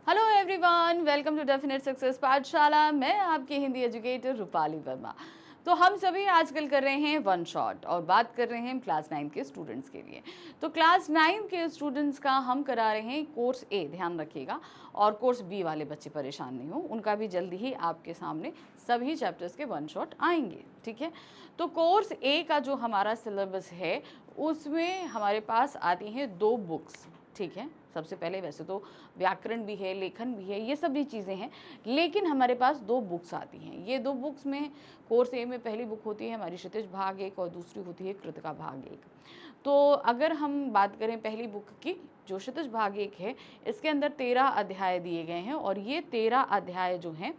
Hello everyone, welcome to definite success Pathshala. मैं आपकी Hindi educator Rupali Verma. तो हम सभी आजकल कर रहे हैं वन शॉट और बात कर रहे हैं क्लास 9 के स्टूडेंट्स के लिए। तो क्लास 9 के स्टूडेंट्स का हम करा रहे हैं कोर्स ए, ध्यान रखिएगा। और कोर्स बी वाले बच्चे परेशान नहीं हो, उनका भी जल्दी ही आपके सामने सभी चैप्टर्स के वन शॉट आएंगे, ठीक है। तो कोर्स ए का जो हमारा सिलेबस है उसमें हमारे पास आती हैं 2 बुक्स, ठीक है। सबसे पहले वैसे तो व्याकरण भी है, लेखन भी है, ये सब भी चीज़ें हैं, लेकिन हमारे पास 2 बुक्स आती हैं। ये 2 बुक्स में कोर्स ए में पहली बुक होती है हमारी क्षितिज भाग 1 और दूसरी होती है कृतिका भाग 1। तो अगर हम बात करें पहली बुक की, जो क्षितिज भाग 1 है, इसके अंदर 13 अध्याय दिए गए हैं और ये 13 अध्याय जो हैं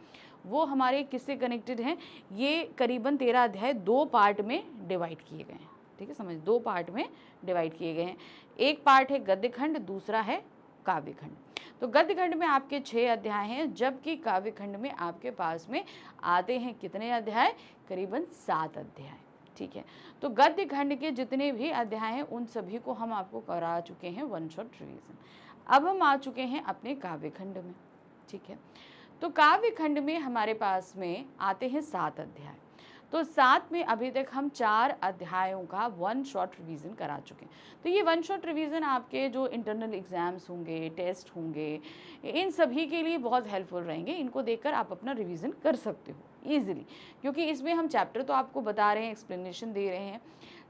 वो हमारे किससे कनेक्टेड हैं। ये करीबन 13 अध्याय 2 पार्ट में डिवाइड किए गए हैं, ठीक है, समझ, 2 पार्ट में डिवाइड किए गए हैं। एक पार्ट है गद्य खंड, दूसरा है काव्य खंड। तो गद्य खंड में आपके 6 अध्याय हैं, जबकि काव्य खंड में आपके पास में आते हैं कितने अध्याय, करीबन 7 अध्याय, ठीक है। तो गद्य खंड के जितने भी अध्याय हैं उन सभी को हम आपको करा चुके हैं वन शॉट रिवीजन। अब हम आ चुके हैं अपने काव्य खंड में, ठीक है। तो काव्य खंड में हमारे पास में आते हैं 7 अध्याय। तो 7 में अभी तक हम 4 अध्यायों का वन शॉट रिवीजन करा चुके हैं। तो ये वन शॉट रिवीजन आपके जो इंटरनल एग्जाम्स होंगे, टेस्ट होंगे, इन सभी के लिए बहुत हेल्पफुल रहेंगे। इनको देखकर आप अपना रिवीजन कर सकते हो ईजिली, क्योंकि इसमें हम चैप्टर तो आपको बता रहे हैं, एक्सप्लेनेशन दे रहे हैं,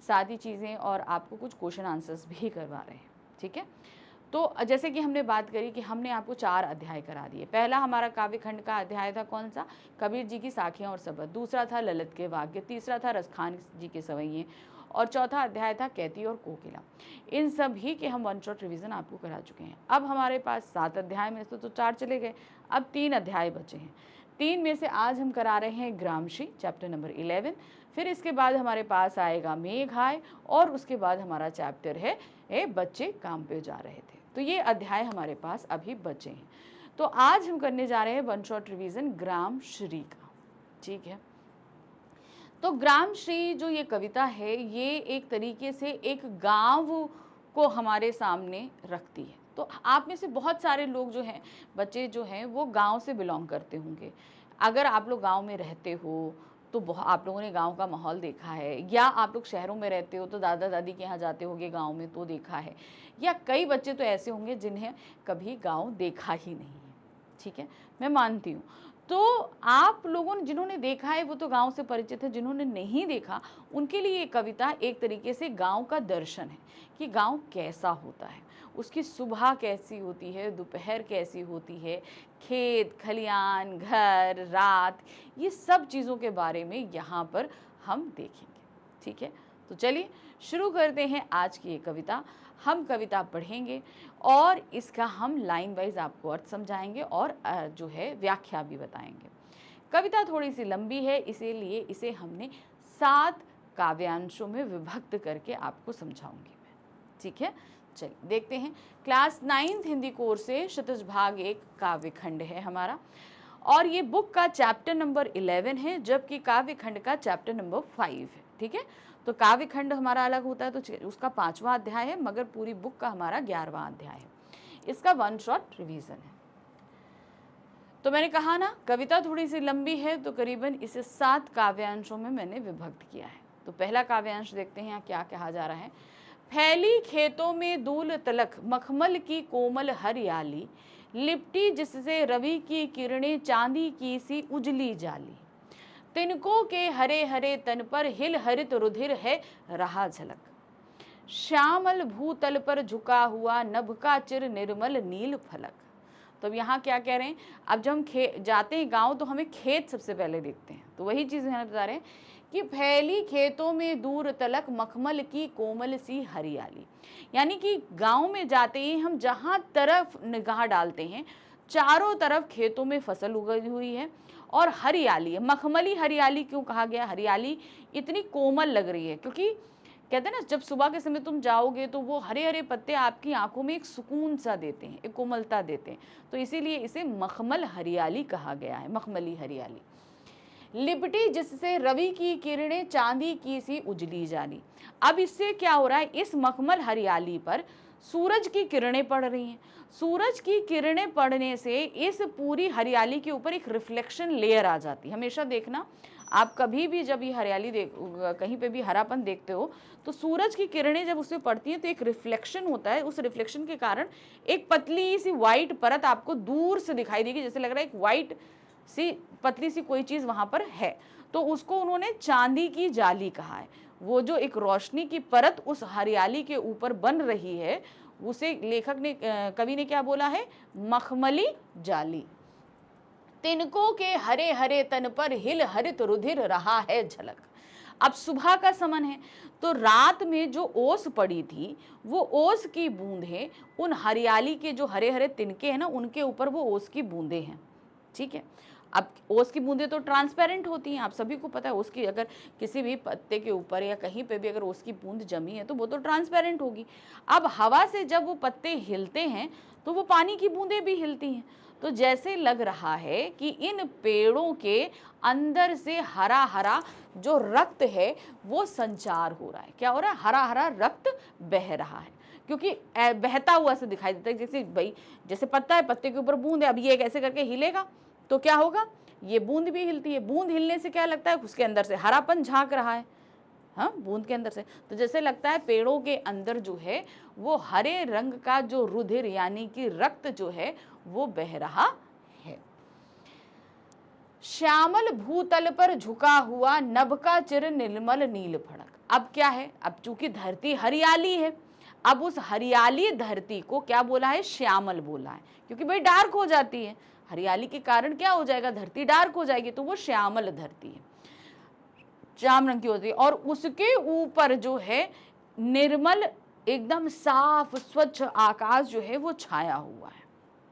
साथ ही चीज़ें, और आपको कुछ क्वेश्चन आंसर्स भी करवा रहे हैं, ठीक है। तो जैसे कि हमने बात करी कि हमने आपको 4 अध्याय करा दिए। पहला हमारा काव्य खंड का अध्याय था कौन सा, कबीर जी की साखियाँ और सबद। दूसरा था ललित के वाक्य। तीसरा था रसखान जी के सवैये। और चौथा अध्याय था कैती और कोकिला। इन सभी के हम वन शॉट रिवीजन आपको करा चुके हैं। अब हमारे पास 7 अध्याय में से तो 4 चले गए, अब 3 अध्याय बचे हैं। 3 में से आज हम करा रहे हैं ग्रामश्री चैप्टर नंबर 11। फिर इसके बाद हमारे पास आएगा मेघाय, और उसके बाद हमारा चैप्टर है बच्चे काम पे जा रहे थे। तो ये अध्याय हमारे पास अभी बचे हैं। तो आज हम करने जा रहे हैं वन शॉट रिवीजन ग्राम श्री का, ठीक है। तो ग्राम श्री जो ये कविता है, ये एक तरीके से एक गांव को हमारे सामने रखती है। तो आप में से बहुत सारे लोग जो हैं, बच्चे जो हैं, वो गांव से बिलोंग करते होंगे। अगर आप लोग गांव में रहते हो तो आप लोगों ने गांव का माहौल देखा है, या आप लोग शहरों में रहते हो तो दादा दादी के यहाँ जाते होंगे गांव में तो देखा है, या कई बच्चे तो ऐसे होंगे जिन्हें कभी गांव देखा ही नहीं है, ठीक है, मैं मानती हूँ। तो आप लोगों ने जिन्होंने देखा है वो तो गांव से परिचित है, जिन्होंने नहीं देखा उनके लिए ये कविता एक तरीके से गांव का दर्शन है कि गांव कैसा होता है, उसकी सुबह कैसी होती है, दोपहर कैसी होती है, खेत खलियान, घर, रात, ये सब चीज़ों के बारे में यहाँ पर हम देखेंगे, ठीक है। तो चलिए शुरू करते हैं आज की ये कविता। हम कविता पढ़ेंगे और इसका हम लाइन वाइज आपको अर्थ समझाएंगे और जो है व्याख्या भी बताएंगे। कविता थोड़ी सी लंबी है, इसीलिए इसे हमने 7 काव्यांशों में विभक्त करके आपको समझाऊंगी मैं, ठीक है। चलिए देखते हैं। क्लास 9th हिंदी कोर्स से क्षितिज भाग 1 काव्य खंड है हमारा, और ये बुक का चैप्टर नंबर 11 है, जबकि काव्य खंड का चैप्टर नंबर 5 है, ठीक है। तो काव्य खंड हमारा अलग होता है, तो उसका 5वां अध्याय है, मगर पूरी बुक का हमारा 11वां अध्याय है। इसका वन शॉट रिवीजन है। तो मैंने कहा ना, कविता थोड़ी सी लंबी है, तो करीबन इसे 7 काव्यांशों में मैंने विभक्त किया है। तो पहला काव्यांश देखते हैं यहाँ क्या कहा जा रहा है। फैली खेतों में दूल तलक, मखमल की कोमल हरियाली, लिपटी जिससे रवि की किरणें, चांदी की सी उजली जाली, तिनकों के हरे हरे तन पर हिल हरित रुधिर है रहा झलक, श्यामल भूतल पर झुका हुआ नभ का चिर निर्मल नील फलक। तो अब यहाँ क्या कह रहे हैं, अब जब हम जाते हैं गांव तो हमें खेत सबसे पहले देखते हैं, तो वही चीज़ यहाँ बता रहे हैं कि फैली खेतों में दूर तलक, मखमल की कोमल सी हरियाली। यानी कि गांव में जाते ही हम जहाँ तरफ निगाह डालते हैं, चारों तरफ खेतों में फसल उगी हुई है और हरियाली है। मखमली हरियाली क्यों कहा गया, हरियाली इतनी कोमल लग रही है क्योंकि कहते हैं ना, जब सुबह के समय तुम जाओगे तो वो हरे हरे पत्ते आपकी आंखों में एक सुकून सा देते हैं, एक कोमलता देते हैं, तो इसीलिए इसे मखमल हरियाली कहा गया है, मखमली हरियाली। लिपटी जिससे रवि की किरणें, चांदी की सी उजली जाली। अब इससे क्या हो रहा है, इस मखमल हरियाली पर सूरज की किरणें पड़ रही हैं। सूरज की किरणें पड़ने से इस पूरी हरियाली के ऊपर एक रिफ्लेक्शन लेयर आ जाती है। हमेशा देखना, आप कभी भी जब ये हरियाली देख, कहीं पे भी हरापन देखते हो, तो सूरज की किरणें जब उसमें पड़ती हैं तो एक रिफ्लेक्शन होता है। उस रिफ्लेक्शन के कारण एक पतली सी वाइट परत आपको दूर से दिखाई देगी, जैसे लग रहा है एक वाइट सी पतली सी कोई चीज़ वहाँ पर है। तो उसको उन्होंने चांदी की जाली कहा है। वो जो एक रोशनी की परत उस हरियाली के ऊपर बन रही है, उसे लेखक ने, कवि ने क्या बोला है? मखमली जाली। तिनकों के हरे हरे तन पर हिल हरित रुधिर रहा है झलक। अब सुबह का समय है, तो रात में जो ओस पड़ी थी, वो ओस की बूंदें उन हरियाली के जो हरे हरे तिनके हैं ना, उनके ऊपर वो ओस की बूंदें हैं। ठीक है, अब ओस की बूंदें तो ट्रांसपेरेंट होती हैं, आप सभी को पता है। ओस की अगर किसी भी पत्ते के ऊपर या कहीं पे भी अगर ओस की बूंद जमी है तो वो तो ट्रांसपेरेंट होगी। अब हवा से जब वो पत्ते हिलते हैं तो वो पानी की बूंदें भी हिलती हैं। तो जैसे लग रहा है कि इन पेड़ों के अंदर से हरा हरा जो रक्त है वो संचार हो रहा है। क्या हो रहा है? हरा हरा रक्त बह रहा है, क्योंकि बहता हुआ से दिखाई देता है। जैसे भाई, जैसे पत्ता है, पत्ते के ऊपर बूंद है, अब ये कैसे करके हिलेगा तो क्या होगा? ये बूंद भी हिलती है। बूंद हिलने से क्या लगता है? उसके अंदर से हरापन झांक रहा है। हाँ, बूंद के अंदर से तो जैसे लगता है पेड़ों के अंदर जो है वो हरे रंग का जो रुधिर यानी कि रक्त जो है वो बह रहा है। श्यामल भूतल पर झुका हुआ नभ का चिर निर्मल नील फड़क। अब क्या है? अब चूंकि धरती हरियाली है, अब उस हरियाली धरती को क्या बोला है? श्यामल बोला है, क्योंकि भाई डार्क हो जाती है हरियाली के कारण। क्या हो जाएगा? धरती डार्क हो जाएगी, तो वो श्यामल धरती है, जाम रंग की होती है। और उसके ऊपर जो है निर्मल एकदम साफ स्वच्छ आकाश जो है वो छाया हुआ है।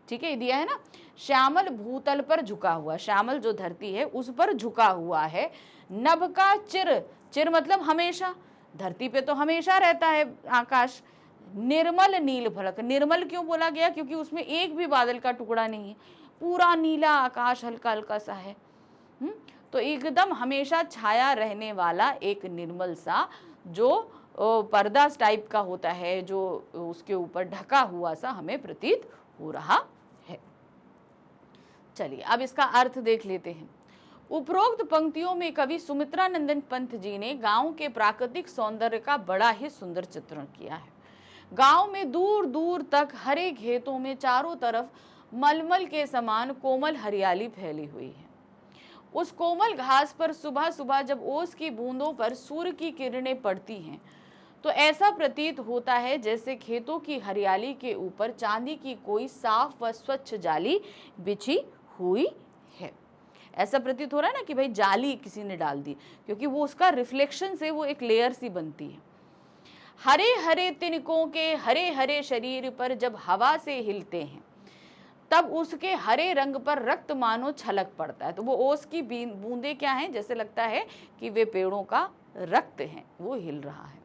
ठीक है, दिया है ना, श्यामल भूतल पर झुका हुआ। श्यामल जो धरती है उस पर झुका हुआ है। नभ का चिर, चिर मतलब हमेशा, धरती पे तो हमेशा रहता है आकाश। निर्मल नील फलक, निर्मल क्यों बोला गया? क्योंकि उसमें एक भी बादल का टुकड़ा नहीं है, पूरा नीला आकाश हल्का हल्का सा है। तो एकदम हमेशा छाया रहने वाला एक निर्मल सा जो पर्दा टाइप का होता है, जो उसके ऊपर ढका हुआ सा हमें प्रतीत हो रहा है। चलिए अब इसका अर्थ देख लेते हैं। उपरोक्त पंक्तियों में कवि सुमित्रानंदन पंत जी ने गांव के प्राकृतिक सौंदर्य का बड़ा ही सुंदर चित्रण किया है। गांव में दूर दूर तक हरे खेतों में चारों तरफ मलमल के समान कोमल हरियाली फैली हुई है। उस कोमल घास पर सुबह सुबह जब ओस की बूंदों पर सूर्य की किरणें पड़ती हैं तो ऐसा प्रतीत होता है जैसे खेतों की हरियाली के ऊपर चांदी की कोई साफ व स्वच्छ जाली बिछी हुई है। ऐसा प्रतीत हो रहा है ना कि भाई जाली किसी ने डाल दी, क्योंकि वो उसका रिफ्लेक्शन से वो एक लेयर सी बनती है। हरे हरे तिनकों के हरे हरे शरीर पर जब हवा से हिलते हैं तब उसके हरे रंग पर रक्त मानो छलक पड़ता है। तो वो ओस की बूंदे क्या हैं? जैसे लगता है कि वे पेड़ों का रक्त हैं, वो हिल रहा है।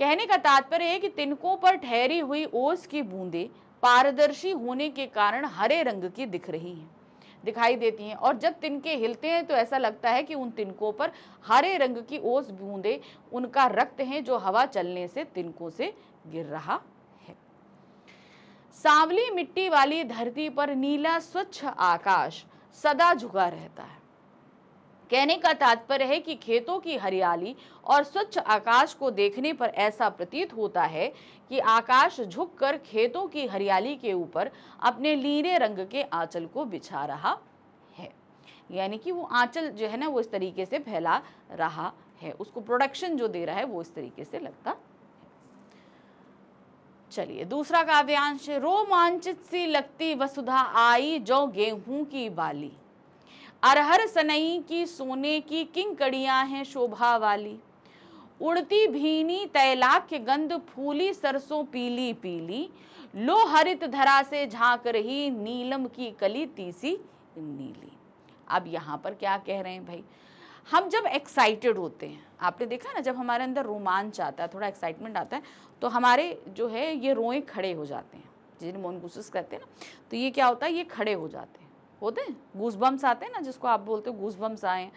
कहने का तात्पर्य है कि तिनकों पर ठहरी हुई ओस की बूंदे पारदर्शी होने के कारण हरे रंग की दिखाई देती हैं, और जब तिनके हिलते हैं तो ऐसा लगता है कि उन तिनकों पर हरे रंग की ओस बूंदे उनका रक्त है जो हवा चलने से तिनकों से गिर रहा है। सांवली मिट्टी वाली धरती पर नीला स्वच्छ आकाश सदा झुका रहता है। कहने का तात्पर्य है कि खेतों की हरियाली और स्वच्छ आकाश को देखने पर ऐसा प्रतीत होता है कि आकाश झुककर खेतों की हरियाली के ऊपर अपने नीले रंग के आंचल को बिछा रहा है। यानी कि वो आंचल जो है ना वो इस तरीके से फैला रहा है, उसको प्रोडक्शन जो दे रहा है वो इस तरीके से लगता है। चलिए दूसरा काव्यांश। रोमांचित सी लगती वसुधा आई जो गेहूं की बाली, अरहर सनई की सोने की किंकड़ियां हैं शोभा वाली, उड़ती भीनी तैलाक्य गंध फूली सरसों पीली पीली, लो हरित धरा से झांक रही नीलम की कली तीसी नीली। अब यहाँ पर क्या कह रहे हैं भाई? हम जब एक्साइटेड होते हैं, आपने देखा ना जब हमारे अंदर रोमांच आता है, थोड़ा एक्साइटमेंट आता है, तो हमारे जो है ये रोए खड़े हो जाते हैं, जिन्हें मोन गुस्स कहते हैं ना, तो ये क्या होता है, ये खड़े हो जाते हैं, होते हैं गूस बम्स आते हैं ना, जिसको आप बोलते हो गूस बम्स आए,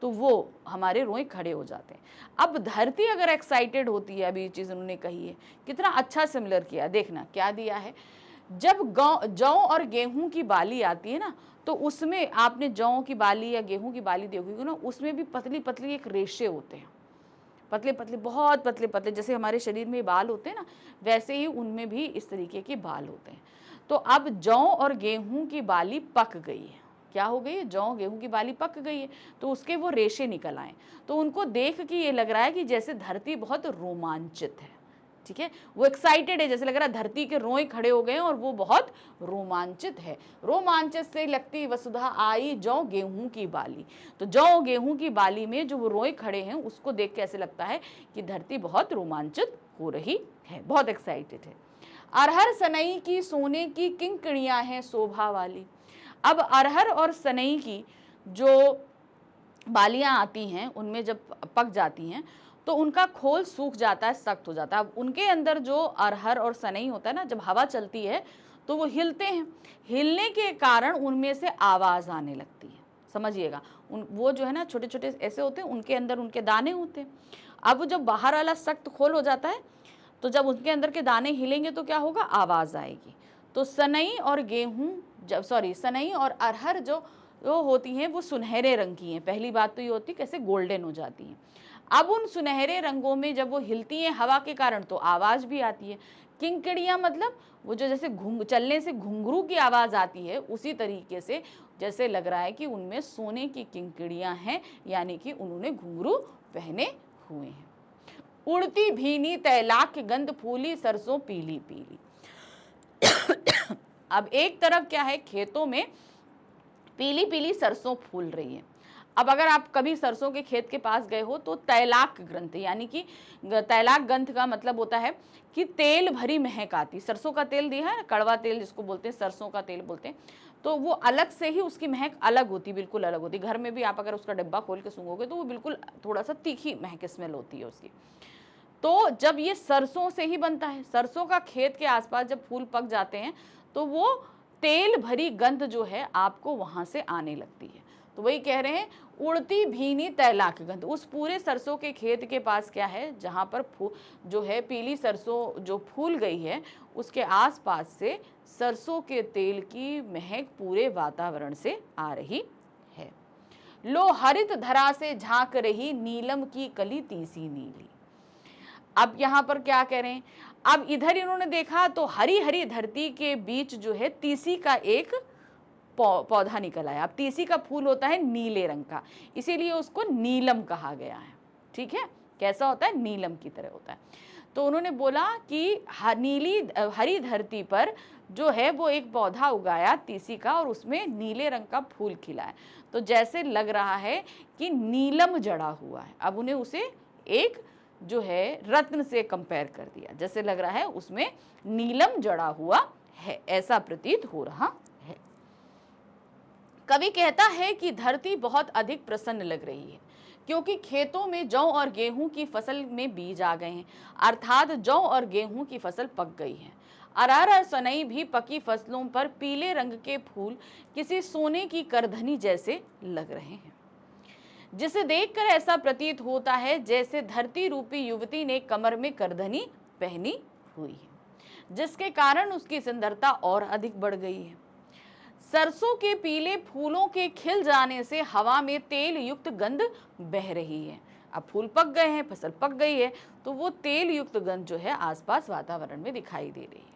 तो वो हमारे रोए खड़े हो जाते हैं। अब धरती अगर एक्साइटेड होती है, अभी ये चीज़ उन्होंने कही है, कितना अच्छा सिमिलर किया, देखना क्या दिया है। जब जौ और गेहूं की बाली आती है ना, तो उसमें आपने जौ की बाली या गेहूं की बाली देखोगे ना, उसमें भी पतली पतली एक रेशे होते हैं, पतले पतले, बहुत पतले पतले, जैसे हमारे शरीर में बाल होते हैं ना, वैसे ही उनमें भी इस तरीके के बाल होते हैं। तो अब जौ और गेहूं की बाली पक गई है, क्या हो गई है, जौ गेहूं की बाली पक गई है, तो उसके वो रेशे निकल आए। तो उनको देख के ये लग रहा है कि जैसे धरती बहुत रोमांचित है, ठीक है, वो एक्साइटेड है, जैसे लग रहा है धरती के रोए खड़े हो गए हैं और वो बहुत रोमांचित है। रोमांचित से लगती वसुधा आई जौ गेहूं की बाली। तो जौ गेहूं की बाली में जो वो रोए खड़े हैं, उसको देख के ऐसे लगता है कि धरती बहुत रोमांचित हो रही है, बहुत एक्साइटेड है। अरहर सनई की सोने की किंकणियां हैं शोभा वाली। अब अरहर और सनई की जो बालियां आती हैं, उनमें जब पक जाती हैं तो उनका खोल सूख जाता है, सख्त हो जाता है। अब उनके अंदर जो अरहर और सनई होता है ना, जब हवा चलती है तो वो हिलते हैं, हिलने के कारण उनमें से आवाज़ आने लगती है, समझिएगा। वो जो है ना छोटे छोटे ऐसे होते हैं, उनके अंदर उनके दाने होते हैं। अब वो जब बाहर वाला सख्त खोल हो जाता है, तो जब उनके अंदर के दाने हिलेंगे तो क्या होगा, आवाज़ आएगी। तो सनई और गेहूँ सनई और अरहर जो होती हैं वो सुनहरे रंग की हैं। पहली बात तो ये होती है कैसे गोल्डन हो जाती हैं। अब उन सुनहरे रंगों में जब वो हिलती हैं हवा के कारण, तो आवाज़ भी आती है। किंकड़ियाँ मतलब वो जो जैसे चलने से घुंघरू की आवाज़ आती है, उसी तरीके से जैसे लग रहा है कि उनमें सोने की किंकड़ियाँ हैं, यानी कि उन्होंने घुंघरू पहने हुए हैं। उड़ती भीनी तैलाक की गंध, फूली सरसों पीली पीली। अब एक तरफ क्या है, खेतों में पीली पीली सरसों फूल रही है। अब अगर आप कभी सरसों के खेत के पास गए हो तो तैलाक गंध, यानी कि तैलाक गंध का मतलब होता है कि तेल भरी महक आती। सरसों का तेल दिया है ना, कड़वा तेल जिसको बोलते हैं, सरसों का तेल बोलते हैं, तो वो अलग से ही उसकी महक अलग होती, बिल्कुल अलग होती। घर में भी आप अगर उसका डिब्बा खोल के सूंघोगे तो वो बिल्कुल थोड़ा सा तीखी महक स्मेल होती है उसकी। तो जब ये सरसों से ही बनता है, सरसों का खेत के आसपास जब फूल पक जाते हैं तो वो तेल भरी गंध जो है आपको वहां से आने लगती है। तो वही कह रहे हैं, उड़ती भीनी तैलाक गंध। उस पूरे सरसों के खेत के पास क्या है, जहां पर जो है पीली सरसों जो फूल गई है, उसके आसपास से सरसों के तेल की महक पूरे वातावरण से आ रही है। लो हरित धरा से झांक रही नीलम की कली तीसी नीली। अब यहाँ पर क्या कह रहे हैं, अब इधर इन्होंने देखा तो हरी हरी धरती के बीच जो है तीसी का एक पौधा निकल आया। अब तीसी का फूल होता है नीले रंग का, इसीलिए उसको नीलम कहा गया है, ठीक है। कैसा होता है, नीलम की तरह होता है। तो उन्होंने बोला कि नीली हरी धरती पर जो है वो एक पौधा उगाया तीसी का, और उसमें नीले रंग का फूल खिला है। तो जैसे लग रहा है कि नीलम जड़ा हुआ है। अब उन्हें उसे एक जो है रत्न से कंपेयर कर दिया, जैसे लग रहा है उसमें नीलम जड़ा हुआ है, ऐसा प्रतीत हो रहा है। कवि कहता है कि धरती बहुत अधिक प्रसन्न लग रही है क्योंकि खेतों में जौ और गेहूं की फसल में बीज आ गए हैं, अर्थात जौ और गेहूं की फसल पक गई है। अरहर और सनई भी पकी फसलों पर पीले रंग के फूल किसी सोने की करधनी जैसे लग रहे हैं, जिसे देखकर ऐसा प्रतीत होता है जैसे धरती रूपी युवती ने कमर में करधनी पहनी हुई है, जिसके कारण उसकी सुंदरता और अधिक बढ़ गई है। सरसों के पीले फूलों के खिल जाने से हवा में तेल युक्त गंध बह रही है। अब फूल पक गए हैं, फसल पक गई है, तो वो तेल युक्त गंध जो है आसपास वातावरण में दिखाई दे रही है।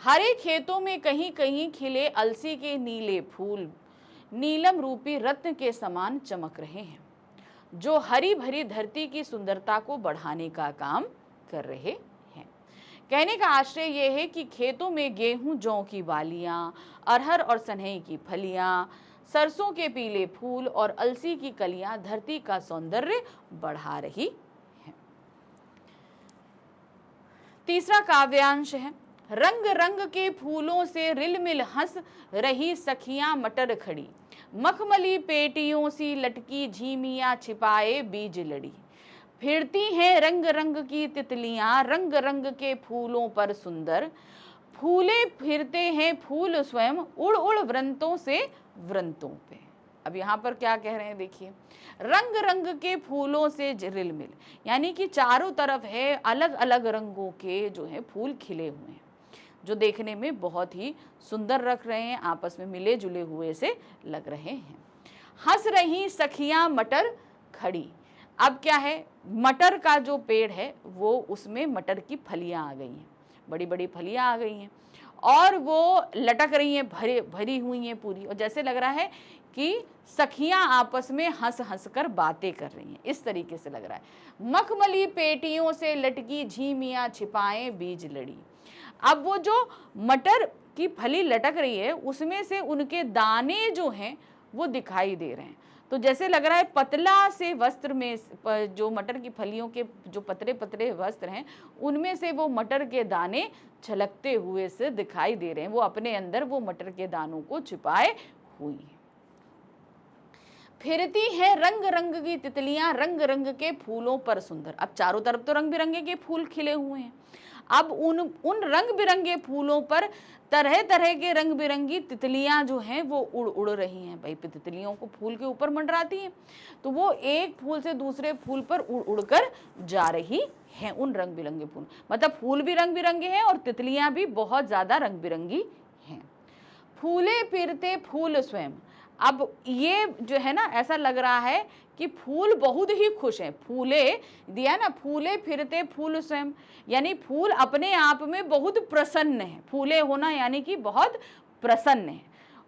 हरे खेतों में कहीं कहीं खिले अलसी के नीले फूल नीलम रूपी रत्न के समान चमक रहे हैं, जो हरी भरी धरती की सुंदरता को बढ़ाने का काम कर रहे हैं। कहने का आश्रय यह है कि खेतों में गेहूं जौ की बालियां, अरहर और सनई की फलियां, सरसों के पीले फूल और अलसी की कलियां धरती का सौंदर्य बढ़ा रही हैं। तीसरा काव्यांश है, रंग रंग के फूलों से रिलमिल हंस रही सखियां मटर खड़ी, मखमली पेटियों सी लटकी झीमियां छिपाए बीज लड़ी, फिरती हैं रंग रंग की तितलियां रंग रंग के फूलों पर सुंदर, फूले फिरते हैं फूल स्वयं उड़ उड़ वृंतों से वृंतों पे। अब यहाँ पर क्या कह रहे हैं देखिए, रंग रंग के फूलों से रिलमिल, यानी कि चारों तरफ है अलग अलग रंगों के जो है फूल खिले हुए हैं, जो देखने में बहुत ही सुंदर लग रहे हैं, आपस में मिले जुले हुए से लग रहे हैं। हंस रही सखियां मटर खड़ी, अब क्या है, मटर का जो पेड़ है वो उसमें मटर की फलियां आ गई हैं, बड़ी बड़ी फलियां आ गई हैं और वो लटक रही हैं, भरी हुई हैं पूरी, और जैसे लग रहा है कि सखियां आपस में हंस हंस कर बातें कर रही हैं, इस तरीके से लग रहा है। मखमली पेटियों से लटकी झीमियां छिपाएं बीज लड़ी, अब वो जो मटर की फली लटक रही है उसमें से उनके दाने जो हैं वो दिखाई दे रहे हैं, तो जैसे लग रहा है पतला से वस्त्र में जो मटर की फलियों के जो पतले पतले वस्त्र हैं उनमें से वो मटर के दाने छलकते हुए से दिखाई दे रहे हैं, वो अपने अंदर वो मटर के दानों को छिपाए हुई हैं। फिरती है रंग रंग की तितलियां रंग रंग के फूलों पर सुंदर, अब चारों तरफ तो रंग बिरंगे के फूल खिले हुए हैं, अब उन रंग बिरंगे फूलों पर तरह तरह के रंग बिरंगी तितलियां जो हैं वो उड़ उड़ रही हैं। भाई तितलियों को फूल के ऊपर मंडराती हैं, तो वो एक फूल से दूसरे फूल पर उड़ उड़ कर जा रही हैं। उन रंग बिरंगे फूल, मतलब फूल भी रंग बिरंगे हैं और तितलियां भी बहुत ज्यादा रंग बिरंगी हैं। फूले फिरते फूल स्वयं, अब ये जो है ना ऐसा लग रहा है कि फूल बहुत ही खुश हैं, फूले दिया ना, फूले फिरते फूल स्वयं, यानी फूल अपने आप में बहुत प्रसन्न है, फूले होना यानी कि बहुत प्रसन्न है,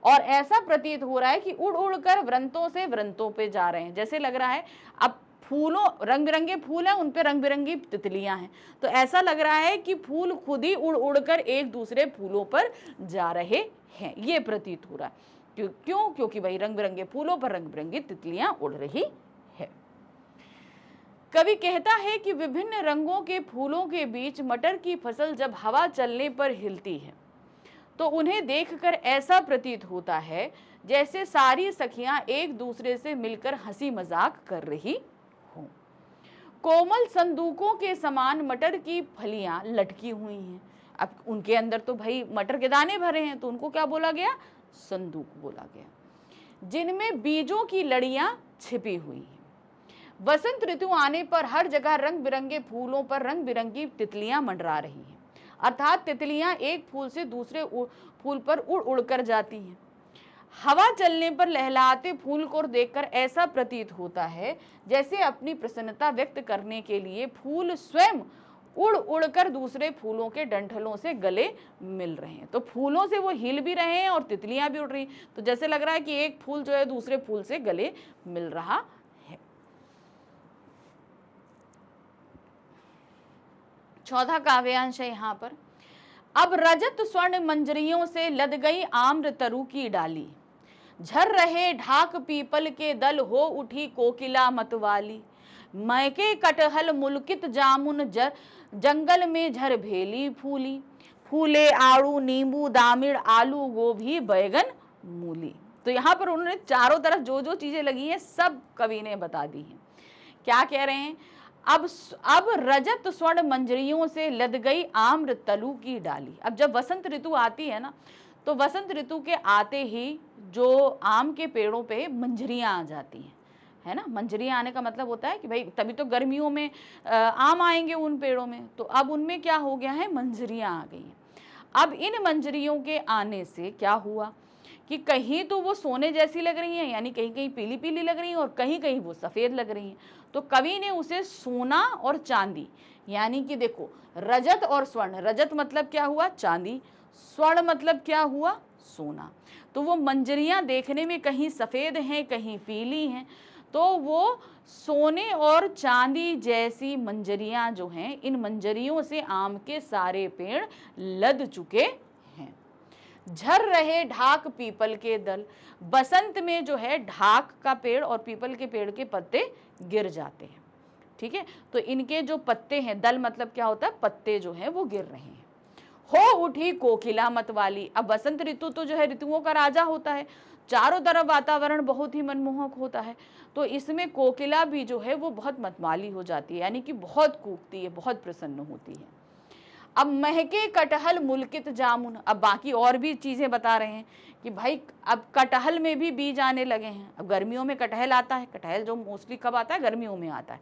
और ऐसा प्रतीत हो रहा है कि उड़ उड़ कर वृंतों से वृंतों पे जा रहे हैं, जैसे लग रहा है अब फूलों रंग बिरंगे फूल हैं, उन पे रंग बिरंगी तितलियां हैं, तो ऐसा लग रहा है कि फूल खुद ही उड़ उड़ कर एक दूसरे फूलों पर जा रहे हैं, ये प्रतीत हो रहा है। क्यों? क्योंकि भाई रंग बिरंगे फूलों पर रंग बिरंगी तितलियां उड़ रही है। कवि कहता है कि विभिन्न रंगों के फूलों के बीच मटर की फसल जब हवा चलने पर हिलती है तो उन्हें देखकर ऐसा प्रतीत होता है जैसे सारी सखियां एक दूसरे से मिलकर हंसी मजाक कर रही हों। कोमल संदूकों के समान मटर की फलियां लटकी हुई हैं, अब उनके अंदर तो भाई मटर के दाने भरे हैं, तो उनको क्या बोला गया? संदूक बोला गया, जिनमें बीजों की लड़ियां छिपी हुई हैं। वसंत ऋतु आने पर हर जगह रंग बिरंगे फूलों पर रंग बिरंगी तितलियां मंडरा रही हैं, अर्थात तितलियां एक फूल से दूसरे फूल पर उड़ उड़ कर जाती हैं। हवा चलने पर लहलाते फूल को देखकर ऐसा प्रतीत होता है जैसे अपनी प्रसन्नता व्यक्त करने के लिए फूल स्वयं उड़ उड़कर दूसरे फूलों के डंठलों से गले मिल रहे हैं, तो फूलों से वो हिल भी रहे हैं और तितलियां भी उड़ रही, तो जैसे लग रहा है कि एक फूल जो है दूसरे फूल से गले मिल रहा है। चौथा काव्यांश है यहाँ पर, अब रजत स्वर्ण मंजरियों से लद गई आम्र तरु की डाली, झर रहे ढाक पीपल के दल हो उठी कोकिला मतवाली, मैके कटहल मुलकित जामुन जंगल में झर भेली फूली, फूले आड़ू नींबू दामिड़ आलू गोभी बैगन मूली। तो यहाँ पर उन्होंने चारों तरफ जो जो चीजें लगी हैं सब कवि ने बता दी हैं। क्या कह रहे हैं? अब रजत स्वर्ण मंजरियों से लद गई आम्र तलु की डाली। अब जब वसंत ऋतु आती है ना, तो वसंत ऋतु के आते ही जो आम के पेड़ों पे मंजरियां आ जाती हैं, है ना। मंजरियां आने का मतलब होता है कि भाई तभी तो गर्मियों में आम आएंगे उन पेड़ों में, तो अब उनमें क्या हो गया है, मंजरियां आ गई हैं। अब इन मंजरियों के आने से क्या हुआ कि कहीं तो वो सोने जैसी लग रही हैं, यानी कहीं कहीं पीली पीली लग रही हैं और कहीं कहीं वो सफ़ेद लग रही हैं, तो कवि ने उसे सोना और चांदी, यानी कि देखो रजत और स्वर्ण, रजत मतलब क्या हुआ, चांदी, स्वर्ण मतलब क्या हुआ, सोना। तो वो मंजरियां देखने में कहीं सफ़ेद हैं कहीं पीली हैं, तो वो सोने और चांदी जैसी मंजरियां जो हैं, इन मंजरियों से आम के सारे पेड़ लद चुके हैं। झर रहे ढाक पीपल के दल, बसंत में जो है ढाक का पेड़ और पीपल के पेड़ के पत्ते गिर जाते हैं, ठीक है। तो इनके जो पत्ते हैं, दल मतलब क्या होता है, पत्ते जो हैं वो गिर रहे हैं। हो उठी कोकिला मतवाली, अब बसंत ऋतु तो जो है ऋतुओं का राजा होता है, चारों तरफ वातावरण बहुत ही मनमोहक होता है, तो इसमें कोकिला भी जो है वो बहुत मतवाली हो जाती है, यानी कि बहुत कूकती है, बहुत प्रसन्न होती है। अब महके कटहल मुल्कित जामुन, अब बाकी और भी चीजें बता रहे हैं कि भाई अब कटहल में भी बीज आने लगे हैं। अब गर्मियों में कटहल आता है, कटहल जो मोस्टली कब आता है, गर्मियों में आता है,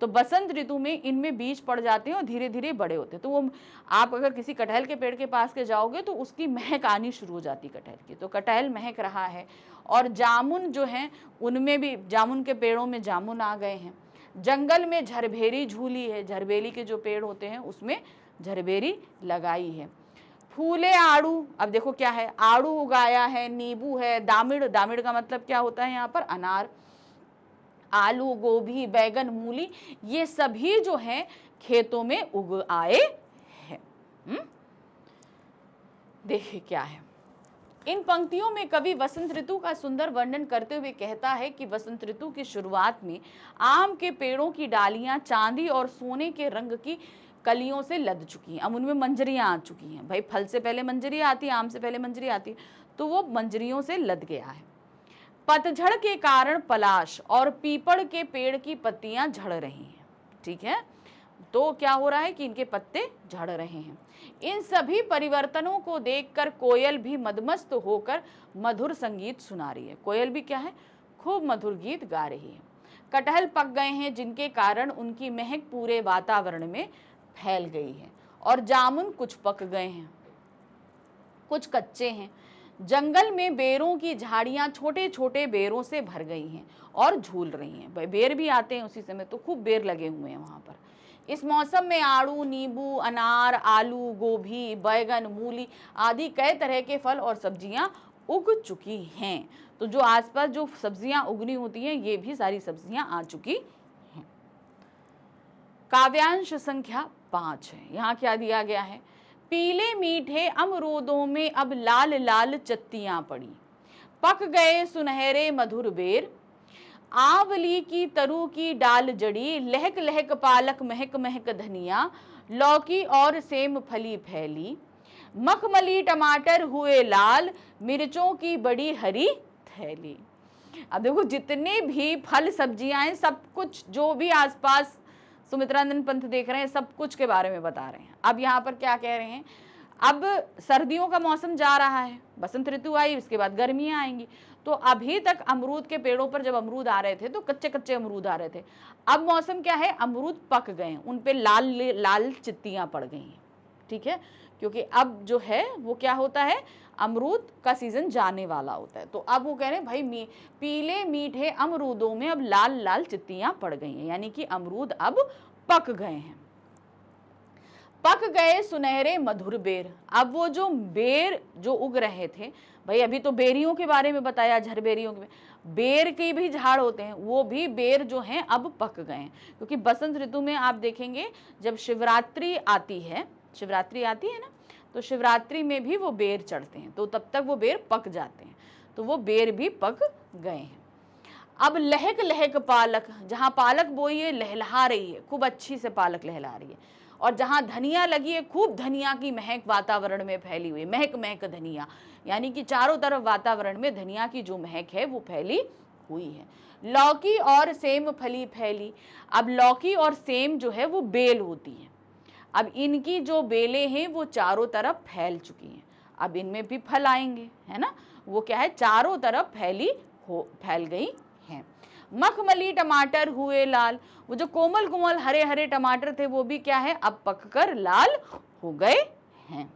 तो बसंत ऋतु में इनमें बीज पड़ जाते हैं और धीरे धीरे बड़े होते हैं। तो वो आप अगर किसी कटहल के पेड़ के पास के जाओगे तो उसकी महक आनी शुरू हो जाती कटहल की, तो कटहल महक रहा है। और जामुन जो है उनमें भी, जामुन के पेड़ों में जामुन आ गए हैं। जंगल में झरभेरी झूली है, झरबेली के जो पेड़ होते हैं उसमें झरबेरी लगाई है। फूले आड़ू, अब देखो क्या है, आड़ू उगाया है, नींबू है, दामिड़, दामिड़ का मतलब क्या होता है यहाँ पर, अनार, आलू, गोभी, बैगन, मूली, ये सभी जो है खेतों में उग आए हैं। देखिए क्या है, इन पंक्तियों में कवि वसंत ऋतु का सुंदर वर्णन करते हुए कहता है कि वसंत ऋतु की शुरुआत में आम के पेड़ों की डालियां चांदी और सोने के रंग की कलियों से लद चुकी हैं। अब उनमें मंजरियां आ चुकी हैं, भाई फल से पहले मंजरी आती है, आम से पहले मंजरी आती है, तो वो मंजरियों से लद गया है। पतझड़ के कारण पलाश और पीपड़ के पेड़ की पत्तियां झड़ रही हैं, ठीक है, तो क्या हो रहा है कि इनके पत्ते झड़ रहे हैं। इन सभी परिवर्तनों को देखकर कोयल भी मदमस्त होकर मधुर संगीत सुना रही है। कोयल भी क्या है, खूब मधुर गीत गा रही है। कटहल पक गए हैं जिनके कारण उनकी महक पूरे वातावरण में फैल गई है, और जामुन कुछ पक गए हैं, कुछ कच्चे हैं। जंगल में बेरों की झाड़ियां छोटे छोटे बेरों से भर गई हैं और झूल रही हैं। बेर भी आते हैं उसी समय, तो खूब बेर लगे हुए हैं वहां पर। इस मौसम में आड़ू, नींबू, अनार, आलू, गोभी, बैगन, मूली आदि कई तरह के फल और सब्जियां उग चुकी हैं। तो जो आसपास जो सब्जियां उगनी होती हैं, ये भी सारी सब्जियां आ चुकी हैं। काव्यांश संख्या 5 है। यहाँ क्या दिया गया है, पीले मीठे अमरूदों में अब लाल लाल चत्तियां पड़ी, पक गए सुनहरे मधुर बेर, आंवली की तरु की डाल जड़ी, लहक लहक पालक महक महक धनिया, लौकी और सेम फली फैली, मखमली टमाटर हुए लाल, मिर्चों की बड़ी हरी थैली। अब देखो जितने भी फल सब्जियां हैं, सब कुछ जो भी आसपास सुमित्रानंद पंत देख रहे हैं, सब कुछ के बारे में बता रहे हैं। अब यहाँ पर क्या कह रहे हैं, अब सर्दियों का मौसम जा रहा है, बसंत ऋतु आई, उसके बाद गर्मियां आएंगी, तो अभी तक अमरूद के पेड़ों पर जब अमरूद आ रहे थे तो कच्चे कच्चे अमरूद आ रहे थे। अब मौसम क्या है, अमरूद पक गए, उन पे लाल लाल चित्तियां पड़ गई हैं, ठीक है, क्योंकि अब जो है वो क्या होता है, अमरूद का सीजन जाने वाला होता है। तो अब वो कह रहे हैं भाई पीले मीठे अमरूदों में अब लाल लाल चित्तियां पड़ गई हैं, यानी कि अमरूद अब पक गए हैं। पक गए सुनहरे मधुर बेर, अब वो जो बेर जो उग रहे थे, भाई अभी तो बेरियों के बारे में बताया, झरबेरियों के, बेर के भी झाड़ होते हैं, वो भी बेर जो हैं अब पक गए हैं। क्योंकि बसंत ऋतु में आप देखेंगे जब शिवरात्रि आती है ना, तो शिवरात्रि में भी वो बेर चढ़ते हैं, तो तब तक वो बेर पक जाते हैं, तो वो बेर भी पक गए हैं। अब लहक लहक पालक, जहाँ पालक बोई है लहलहा रही है, खूब अच्छी से पालक लहला रही है, और जहाँ धनिया लगी है खूब धनिया की महक वातावरण में फैली हुई, महक महक धनिया, यानी कि चारों तरफ वातावरण में धनिया की जो महक है वो फैली हुई है। लौकी और सेम फली फैली, अब लौकी और सेम जो है वो बेल होती है, अब इनकी जो बेलें हैं वो चारों तरफ फैल चुकी हैं, अब इनमें भी फल आएंगे, है ना, वो क्या है, चारों तरफ फैल गई हैं। मखमली टमाटर हुए लाल, वो जो कोमल कोमल हरे हरे टमाटर थे वो भी क्या है, अब पककर लाल हो गए हैं।